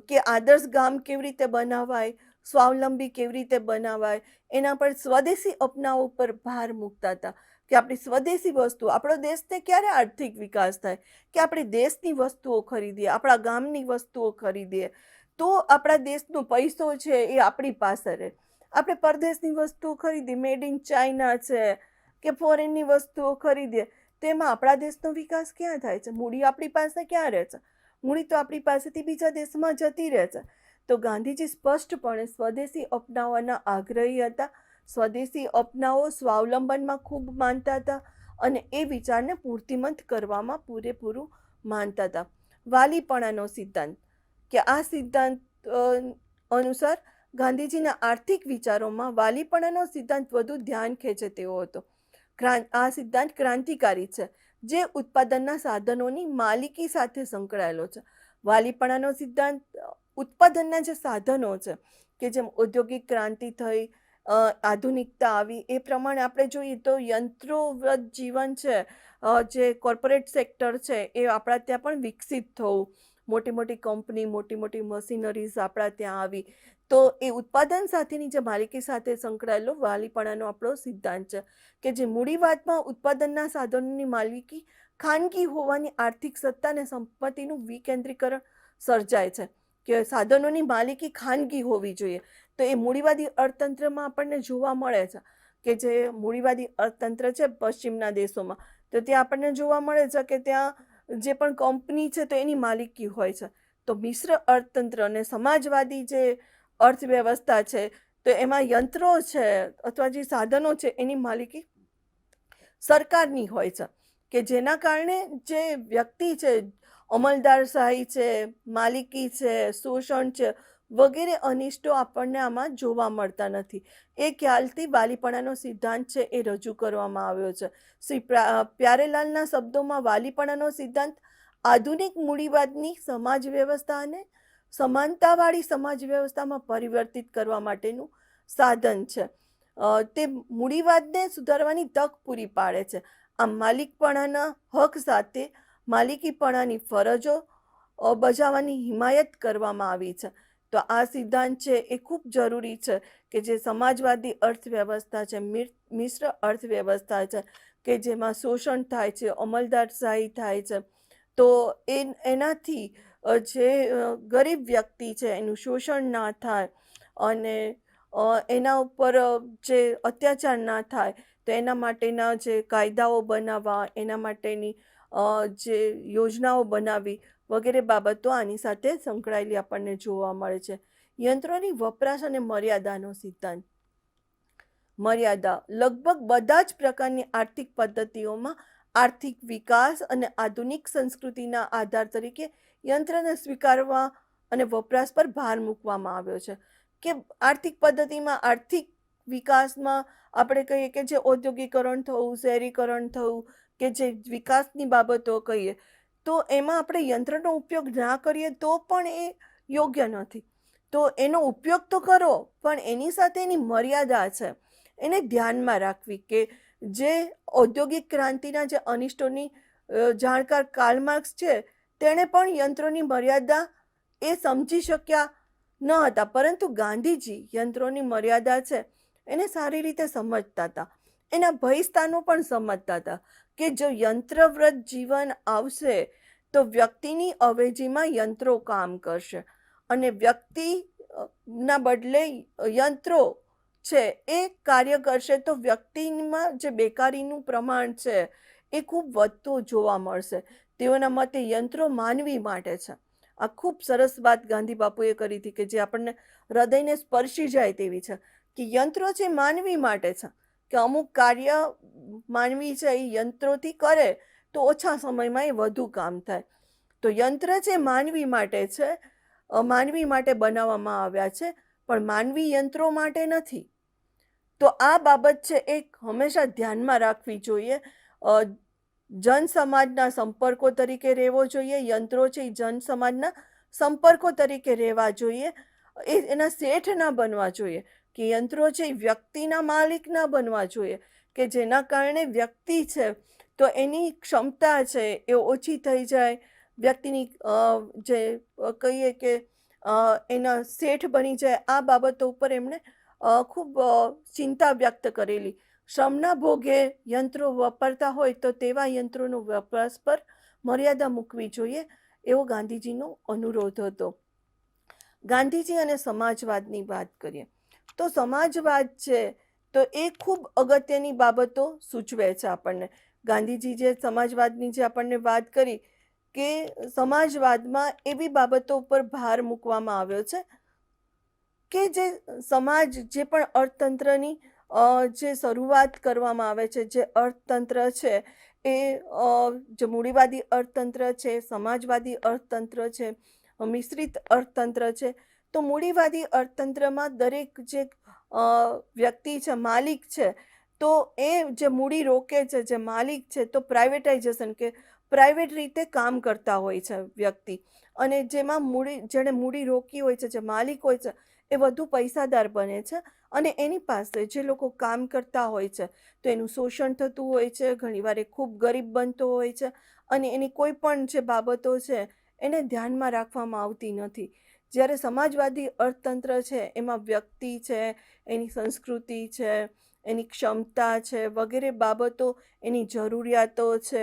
કે આદર્શ ગામ કેવી રીતે બનાવાય, સ્વાવલંબી કેવી રીતે બનાવાય, એના પર સ્વદેશી અપનાવો પર ભાર મૂકતા હતા. કે આપણી સ્વદેશી વસ્તુ, આપણો દેશને ક્યારે આર્થિક વિકાસ થાય કે આપણે દેશની વસ્તુઓ ખરીદીએ, આપણા ગામની વસ્તુઓ ખરીદીએ તો આપણા દેશનો પૈસો છે એ આપણી પાસે રહે. આપણે પરદેશની વસ્તુઓ ખરીદી, મેડ ઇન ચાઇના છે કે ફોરેનની વસ્તુઓ ખરીદીએ તેમાં આપણા દેશનો વિકાસ ક્યાં થાય છે? મૂડી આપણી પાસે ક્યાં રહે છે? મૂડી તો આપણી પાસેથી બીજા દેશમાં જતી રહે છે. તો ગાંધીજી સ્પષ્ટપણે સ્વદેશી અપનાવવાના આગ્રહી હતા. સ્વદેશી અપનાવો, સ્વાવલંબનમાં ખૂબ માનતા હતા અને એ વિચારને મૂર્તિમંત કરવામાં પૂરેપૂરું માનતા હતા. વાલીપણાનો સિદ્ધાંત, કે આ સિદ્ધાંત અનુસાર ગાંધીજીના આર્થિક વિચારોમાં વાલીપણાનો સિદ્ધાંત વધુ ધ્યાન ખેંચે તેવો હતો. આ સિદ્ધાંત ક્રાંતિકારી છે, જે ઉત્પાદનના સાધનોની માલિકી સાથે સંકળાયેલો છે. વાલીપણાનો સિદ્ધાંત ઉત્પાદનના જે સાધનો છે, કે જેમ ઔદ્યોગિક ક્રાંતિ થઈ, આધુનિકતા આવી, એ પ્રમાણે આપણે જોઈએ તો યંત્રોવ્રત જીવન છે, જે કોર્પોરેટ સેક્ટર છે એ આપણા ત્યાં પણ વિકસિત થવું, મોટી મોટી કંપની, મોટી મોટી મશીનરીઝ આપણા ત્યાં આવી, તો એ ઉત્પાદન સાથેની જે માલિકી સાથે સંકળાયેલો વાલીપણાનો આપણો સિદ્ધાંત છે, કે જે મૂડીવાદમાં ઉત્પાદનના સાધનોની માલિકી ખાનગી હોવાની આર્થિક સત્તા અને સંપત્તિનું વિકેન્દ્રીકરણ સર્જાય છે, કે સાધનોની માલિકી ખાનગી હોવી જોઈએ. તો એ મૂડીવાદી અર્થતંત્રમાં આપણને જોવા મળે છે, કે જે મૂડીવાદી અર્થતંત્ર છે પશ્ચિમના દેશોમાં, તો ત્યાં આપણને જોવા મળે છે કે ત્યાં જે પણ કંપની છે તો એની માલિકી હોય છે. તો મિશ્ર અર્થતંત્ર અને સમાજવાદી જે અર્થવ્યવસ્થા છે, તો એમાં યંત્રો છે અથવા જે સાધનો છે એની માલિકી સરકારની હોય છે, કે જેના કારણે જે વ્યક્તિ છે, અમલદારશાહી છે, માલિકી છે, શોષણ છે વગેરે અનિષ્ટો આપણને આમાં જોવા મળતા નથી. એ ખ્યાલથી વાલીપણાનો સિદ્ધાંત છે એ રજૂ કરવામાં આવ્યો છે. શ્રી પ્યારેલાલના શબ્દોમાં વાલીપણાનો સિદ્ધાંત આધુનિક મૂડીવાદની સમાજ વ્યવસ્થા અને સમાનતાવાળી સમાજ વ્યવસ્થામાં પરિવર્તિત કરવા માટેનું સાધન છે. તે મૂડીવાદને સુધારવાની તક પૂરી પાડે છે. આમ માલિકપણાના હક સાથે માલિકીપણાની ફરજો બજાવવાની હિમાયત કરવામાં આવી છે. તો આ સિદ્ધાંત છે એ ખૂબ જરૂરી છે, કે જે સમાજવાદી અર્થવ્યવસ્થા છે, મિશ્ર અર્થવ્યવસ્થા છે, કે જેમાં શોષણ થાય છે, અમલદારશાહી થાય છે, તો એનાથી જે ગરીબ વ્યક્તિ છે એનું શોષણ ના થાય અને એના ઉપર જે અત્યાચાર ના થાય, તો એના માટેના જે કાયદાઓ બનાવવા, એના માટેની જે યોજનાઓ બનાવવી વગેરે બાબતો આની સાથે સંકળાયેલી આપણને જોવા મળે છે. યંત્રોની વપરાશ અને મર્યાદાનો સિદ્ધાંત. મર્યાદા લગભગ બધા જ પ્રકારની આર્થિક પદ્ધતિઓમાં આર્થિક વિકાસ અને આધુનિક સંસ્કૃતિના આધાર તરીકે યંત્રને સ્વીકારવા અને વપરાશ પર ભાર મૂકવામાં આવ્યો છે. કે આર્થિક પદ્ધતિમાં, આર્થિક વિકાસમાં આપણે કહીએ કે જે ઔદ્યોગિકરણ થવું, શહેરીકરણ થવું, કે જે વિકાસની બાબતો કહીએ, તો એમાં આપણે યંત્રનો ઉપયોગ ના કરીએ તો પણ એ યોગ્ય નથી. તો એનો ઉપયોગ તો કરો, પણ એની સાથે એની મર્યાદા છે એને ધ્યાનમાં રાખવી. કે જે ઔદ્યોગિક ક્રાંતિના જે અનિષ્ટોની જાણકાર કાર્લ માર્ક્સ છે, તેણે પણ યંત્રોની મર્યાદા એ સમજી શક્યા ન હતા, પરંતુ ગાંધીજી યંત્રોની મર્યાદા છે એને સારી રીતે સમજતા હતા, એના ભયસ્થાનો પણ સમજતા હતા, કે જો યંત્રવ્રત જીવન આવશે તો વ્યક્તિની અવેજીમાં યંત્રો કામ કરશે અને વ્યક્તિના બદલે યંત્રો છે એ કાર્ય કરશે, તો વ્યક્તિમાં જે બેકારીનું પ્રમાણ છે એ ખૂબ વધતું જોવા મળશે. તેઓના મતે યંત્રો માનવી માટે છે. આ ખૂબ સરસ વાત ગાંધી બાપુએ કરી હતી, કે જે આપણને હૃદયને સ્પર્શી જાય તેવી છે, કે યંત્રો છે માનવી માટે છે, કે અમુક કાર્ય માનવી છે એ યંત્રોથી કરે તો ઓછા સમયમાં એ વધુ કામ થાય. તો યંત્ર છે માનવી માટે છે, માનવી માટે બનાવવામાં આવ્યા છે, પણ માનવી યંત્રો માટે નથી. તો આ બાબત છે એ હંમેશા ધ્યાનમાં રાખવી જોઈએ. જનસમાજના સંપર્કો તરીકે રહેવો જોઈએ. યંત્રો છે એ જનસમાજના સંપર્કો તરીકે રહેવા જોઈએ. એના શેઠ ના બનવા જોઈએ, કે યંત્રો છે એ વ્યક્તિના માલિક ના બનવા જોઈએ, કે જેના કારણે વ્યક્તિ છે તો એની ક્ષમતા છે એ ઓછી થઈ જાય. વ્યક્તિની જે કહીએ કે એના શેઠ બની જાય. આ બાબતો ઉપર એમણે ખૂબ ચિંતા વ્યક્ત કરેલી. શ્રમના ભોગે યંત્રો વાપરતા હોય તો તેવા યંત્રોનો વપરાશ પર મર્યાદા મૂકવી જોઈએ, એવો ગાંધીજીનો અનુરોધ હતો. ગાંધીજી અને સમાજવાદની વાત કરીએ તો સમાજવાદ છે તો એ ખૂબ અગત્યની બાબતો સૂચવે છે આપણને. ગાંધીજી જે સમાજવાદની જે આપણને વાત કરી, કે સમાજવાદમાં એવી બાબતો ઉપર ભાર મૂકવામાં આવ્યો છે કે જે સમાજ, જે પણ અર્થતંત્રની જે શરૂઆત કરવામાં આવે છે, જે અર્થતંત્ર છે એ જે મૂડીવાદી અર્થતંત્ર છે, સમાજવાદી અર્થતંત્ર છે, મિશ્રિત અર્થતંત્ર છે, તો મૂડીવાદી અર્થતંત્રમાં દરેક જે વ્યક્તિ છે, માલિક છે, તો એ જે મૂડી રોકે છે, જે માલિક છે, તો પ્રાઇવેટાઇઝેશન કે પ્રાઇવેટ રીતે કામ કરતા હોય છે વ્યક્તિ, અને જેમાં જેણે મૂડી રોકી હોય છે, જે માલિક હોય છે, એ વધુ પૈસાદાર બને છે, અને એની પાસે જે લોકો કામ કરતા હોય છે તો એનું શોષણ થતું હોય છે, ઘણીવાર એ ખૂબ ગરીબ બનતો હોય છે, અને એની કોઈ પણ જે બાબતો છે એને ધ્યાનમાં રાખવામાં આવતી નથી. જ્યારે સમાજવાદી અર્થતંત્ર છે એમાં વ્યક્તિ છે, એની સંસ્કૃતિ છે, એની ક્ષમતા છે, વગેરે બાબતો, એની જરૂરિયાતો છે,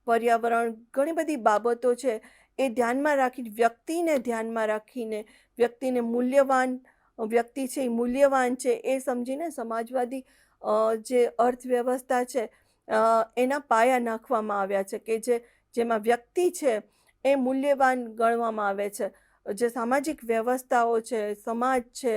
પર્યાવરણ, ઘણી બધી બાબતો છે એ ધ્યાનમાં રાખી, વ્યક્તિને ધ્યાનમાં રાખીને, વ્યક્તિને મૂલ્યવાન, વ્યક્તિ છે એ મૂલ્યવાન છે એ સમજીને સમાજવાદી જે અર્થવ્યવસ્થા છે એના પાયા નાખવામાં આવ્યા છે, કે જેમાં વ્યક્તિ છે એ મૂલ્યવાન ગણવામાં આવે છે. જે સામાજિક વ્યવસ્થાઓ છે, સમાજ છે,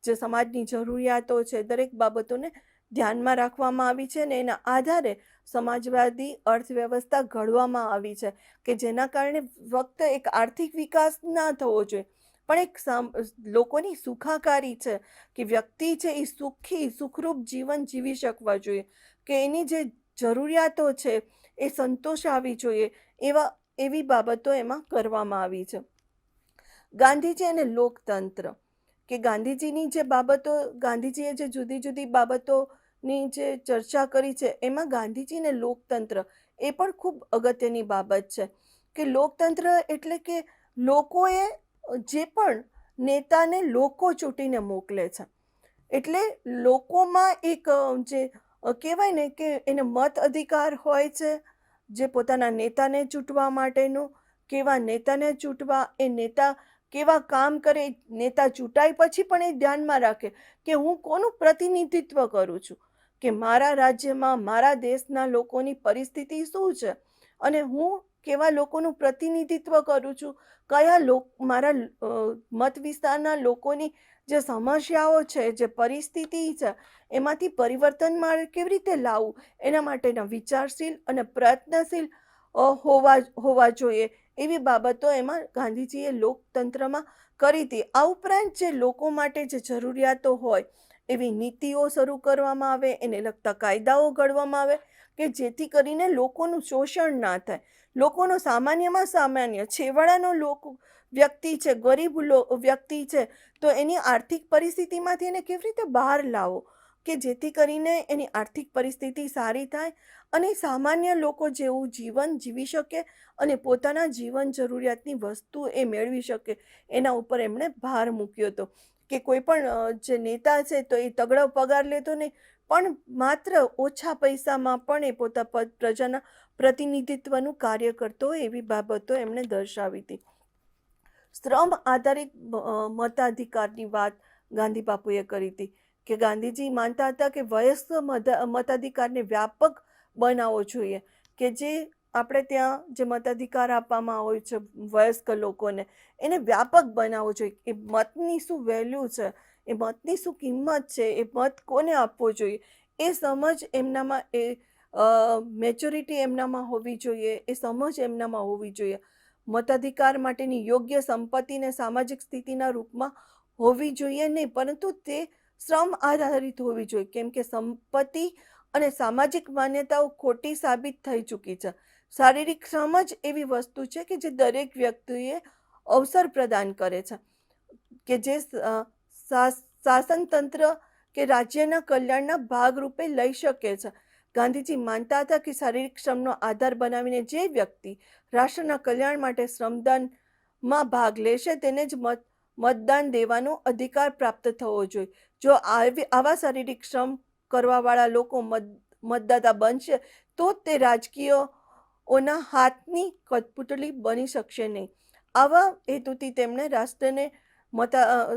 જે સમાજની જરૂરિયાતો છે, દરેક બાબતોને ધ્યાનમાં રાખવામાં આવી છે, અને એના આધારે સમાજવાદી અર્થવ્યવસ્થા ઘડવામાં આવી છે, કે જેના કારણે ફક્ત એક આર્થિક વિકાસ ના થવો જોઈએ, પણ એક લોકોની સુખાકારી છે, કે વ્યક્તિ છે એ સુખરૂપ જીવન જીવી શકવા જોઈએ, કે એની જે જરૂરિયાતો છે એ સંતોષ આવી જોઈએ, એવી બાબતો એમાં કરવામાં આવી છે. ગાંધીજી અને લોકતંત્ર, કે ગાંધીજીની જે બાબતો, ગાંધીજીએ જે જુદી જુદી બાબતોની જે ચર્ચા કરી છે એમાં ગાંધીજી અને લોકતંત્ર એ પણ ખૂબ અગત્યની બાબત છે, કે લોકતંત્ર એટલે કે લોકોએ જે પણ નેતાને લોકો ચૂંટીને મોકલે છે, એટલે લોકોમાં એક જે કહેવાય ને કે એને મત અધિકાર હોય છે, જે પોતાના નેતાને ચૂંટવા માટેનું, કેવા નેતાને ચૂંટવા, એ નેતા કેવા કામ કરે, નેતા ચૂંટાય પછી પણ એ ધ્યાનમાં રાખે કે હું કોનું પ્રતિનિધિત્વ કરું છું, કે મારા રાજ્યમાં, મારા દેશના લોકોની પરિસ્થિતિ શું છે, અને હું કેવા લોકોનું પ્રતિનિધિત્વ કરું છું, કયા મારા મત વિસ્તારના લોકોની જે સમસ્યાઓ છે, જે પરિસ્થિતિ છે, એમાંથી પરિવર્તન કેવી રીતે લાવવું, એના માટેના વિચારશીલ અને પ્રયત્નશીલ હોવા જોઈએ, એવી બાબતો એમાં ગાંધીજીએ લોકતંત્રમાં કરી હતી. આ ઉપરાંત જે લોકો માટે જે જરૂરિયાતો હોય એવી નીતિઓ શરૂ કરવામાં આવે, એને લગતા કાયદાઓ ઘડવામાં આવે, કે જેથી કરીને લોકોનું શોષણ ના થાય, લોકોનો સામાન્યમાં સામાન્ય છેવાડાનો વ્યક્તિ છે, ગરીબ વ્યક્તિ છે, તો એની આર્થિક પરિસ્થિતિમાંથી એને કેવી રીતે બહાર લાવો, કે જેથી કરીને એની આર્થિક પરિસ્થિતિ સારી થાય અને સામાન્ય લોકો જેવું જીવન જીવી શકે અને પોતાના જીવન જરૂરિયાતની વસ્તુ એ મેળવી શકે, એના ઉપર એમણે ભાર મૂક્યો હતો, કે કોઈ પણ જે નેતા છે તો એ તગડો પગાર લેતો નહીં, પણ માત્ર ઓછા પૈસામાં પણ એ પ્રજાના પ્રતિનિધિત્વનું કાર્ય કરતો હોય, એવી બાબતો એમણે દર્શાવી હતી. શ્રમ આધારિત મતાધિકારની વાત ગાંધી બાપુએ કરી હતી, કે ગાંધીજી માનતા હતા કે વયસ્ક મતાધિકારને વ્યાપક બનાવવો જોઈએ, કે જે આપણે ત્યાં જે મતાધિકાર આપવામાં આવે છે વયસ્ક લોકોને, એને વ્યાપક બનાવવો જોઈએ, એ મતની શું વેલ્યુ છે, એ મતની શું કિંમત છે, એ મત કોને આપવો જોઈએ, એ સમજ એમનામાં, એ મેચ્યોરિટી એમનામાં હોવી જોઈએ, એ સમજ એમનામાં હોવી જોઈએ. મતાધિકાર માટેની યોગ્ય સંપત્તિને સામાજિક સ્થિતિના રૂપમાં હોવી જોઈએ નહીં, પરંતુ તે શ્રમ આધારિત હોવી જોઈએ, કેમ કે સંપત્તિ અને સામાજિક માન્યતાઓ ખોટી સાબિત થઈ ચૂકી છે. શારીરિક શ્રમ જ એવી વસ્તુ છે કે જે દરેક વ્યક્તિએ અવસર પ્રદાન કરે છે, કે જે શાસનતંત્ર કે રાજ્યના કલ્યાણના ભાગરૂપે લઈ શકે છે. ગાંધીજી માનતા હતા કે શારીરિક શ્રમનો આધાર બનાવીને જે વ્યક્તિ રાષ્ટ્રના કલ્યાણ માટે શ્રમદાનમાં ભાગ લેશે તેને જ મતદાન દેવાનો અધિકાર પ્રાપ્ત થવો જોઈએ. જો આવા શારીરિક શ્રમ કરવાવાળા લોકો મતદાતા બનશે તો તે રાજકીયોના હાથની કઠપૂતળી બની શકશે નહીં. આવા હેતુથી તેમણે રાષ્ટ્રને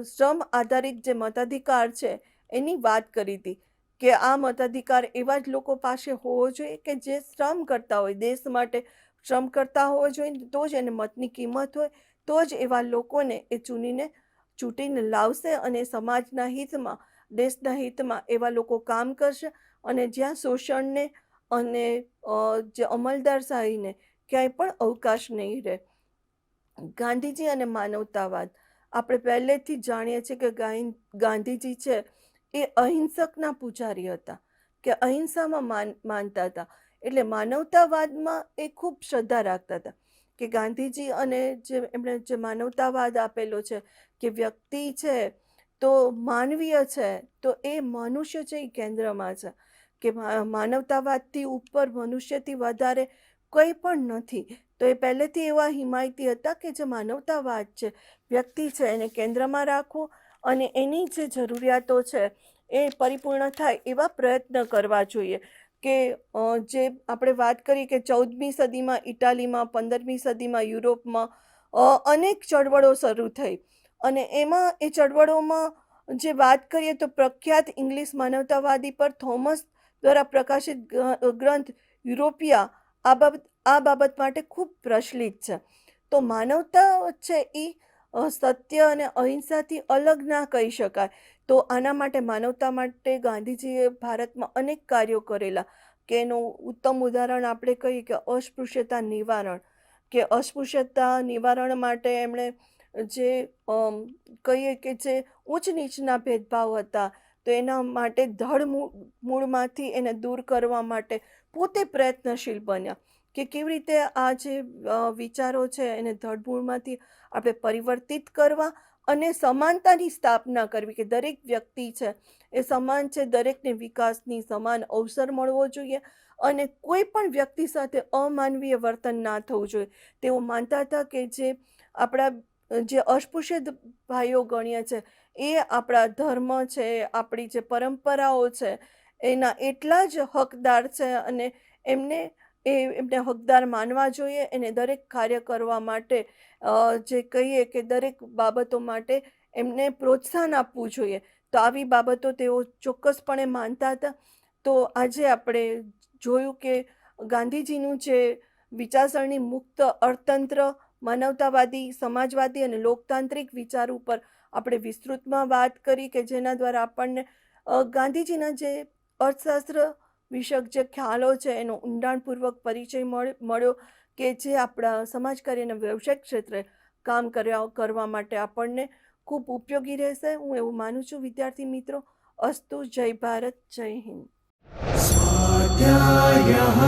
શ્રમ આધારિત જે મતાધિકાર છે એની વાત કરી હતી, કે આ મતાધિકાર એવા જ લોકો પાસે હોવો જોઈએ કે જે શ્રમ કરતા હોય, દેશ માટે શ્રમ કરતા હોવો જોઈએ, તો જ એને મતની કિંમત હોય, તો જ એવા લોકોને એ ચૂંટીને લાવશે, અને સમાજના હિતમાં, દેશના હિતમાં એવા લોકો કામ કરશે, અને જ્યાં શોષણને અને જે અમલદારશાહીને ક્યાંય પણ અવકાશ નહીં રહે. ગાંધીજી અને માનવતાવાદ, આપણે પહેલેથી જ જાણીએ છીએ કે ગાંધીજી છે એ અહિંસકના પૂજારી હતા, કે અહિંસામાં માનતા હતા. એટલે માનવતાવાદમાં એ ખૂબ શ્રદ્ધા રાખતા હતા કે ગાંધીજી અને એમણે જે માનવતાવાદ આપેલો છે કે વ્યક્તિ છે તો માનવીય છે, તો એ મનુષ્ય છે એ કેન્દ્રમાં છે, કે માનવતાવાદથી ઉપર મનુષ્યથી વધારે કંઈ પણ નથી. તો એ પહેલેથી એવા હિમાયતી હતા કે જે માનવતાવાદ છે, વ્યક્તિ છે એને કેન્દ્રમાં રાખવો અને એની જે જરૂરિયાતો છે એ પરિપૂર્ણ થાય એવા પ્રયત્ન કરવા જોઈએ. કે જે આપણે વાત કરી કે 14મી સદીમાં ઇટાલીમાં, 15મી સદીમાં યુરોપમાં અનેક ચળવળો શરૂ થઈ અને એમાં એ ચળવળોમાં જે વાત કરીએ તો પ્રખ્યાત ઇંગ્લિશ માનવતાવાદી પર થોમસ દ્વારા પ્રકાશિત ગ્રંથ યુરોપિયા આ બાબત માટે ખૂબ પ્રચલિત છે. તો માનવતા છે એ સત્ય અને અહિંસાથી અલગ ના કહી શકાય. તો આના માટે માનવતા માટે ગાંધીજીએ ભારતમાં અનેક કાર્યો કરેલા, કે એનું ઉત્તમ ઉદાહરણ આપણે કહીએ કે અસ્પૃશ્યતા નિવારણ, કે અસ્પૃશ્યતા નિવારણ માટે એમણે જે કહીએ કે જે ઉચ્ચ નીચના ભેદભાવ હતા તો એના માટે મૂળમાંથી એને દૂર કરવા માટે પોતે પ્રયત્નશીલ બન્યા, કે કેવી રીતે આ જે વિચારો છે એને ધડમૂળમાંથી આપણે પરિવર્તિત કરવા અને સમાનતાની સ્થાપના કરવી, કે દરેક વ્યક્તિ છે એ સમાન છે, દરેકને વિકાસની સમાન અવસર મળવો જોઈએ અને કોઈ પણ વ્યક્તિ સાથે અમાનવીય વર્તન ના થવું જોઈએ. તેઓ માનતા હતા કે જે આપણા જે અસ્પૃશ્ય ભાઈઓ ગણીએ છે એ આપણા ધર્મ છે, આપણી જે પરંપરાઓ છે એના એટલા જ હકદાર છે અને એમને હકદાર માનવા જોઈએ. એને દરેક કાર્ય કરવા માટે જે કહીએ કે દરેક બાબતો માટે એમને પ્રોત્સાહન આપવું જોઈએ. તો આવી બાબતો તેઓ ચોક્કસપણે માનતા હતા. તો આજે આપણે જોયું કે ગાંધીજીનું જે વિચારસરણી મુક્ત અર્થતંત્ર, માનવતાવાદી, સમાજવાદી અને લોકતાંત્રિક વિચાર ઉપર આપણે વિસ્તૃતમાં વાત કરી, કે જેના દ્વારા આપણને ગાંધીજીના જે અર્થશાસ્ત્ર વિષયક જે ખ્યાલો છે એનો ઊંડાણપૂર્વક પરિચય મળ્યો, કે જે આપણા સમાજ કાર્ય અને વ્યવસાયિક ક્ષેત્રે કામ કરવા માટે આપણને ખૂબ ઉપયોગી રહેશે. હું એવું માનું છું વિદ્યાર્થી મિત્રો. અસ્તુ. જય ભારત, જય હિન્દ. स्वाध्यायः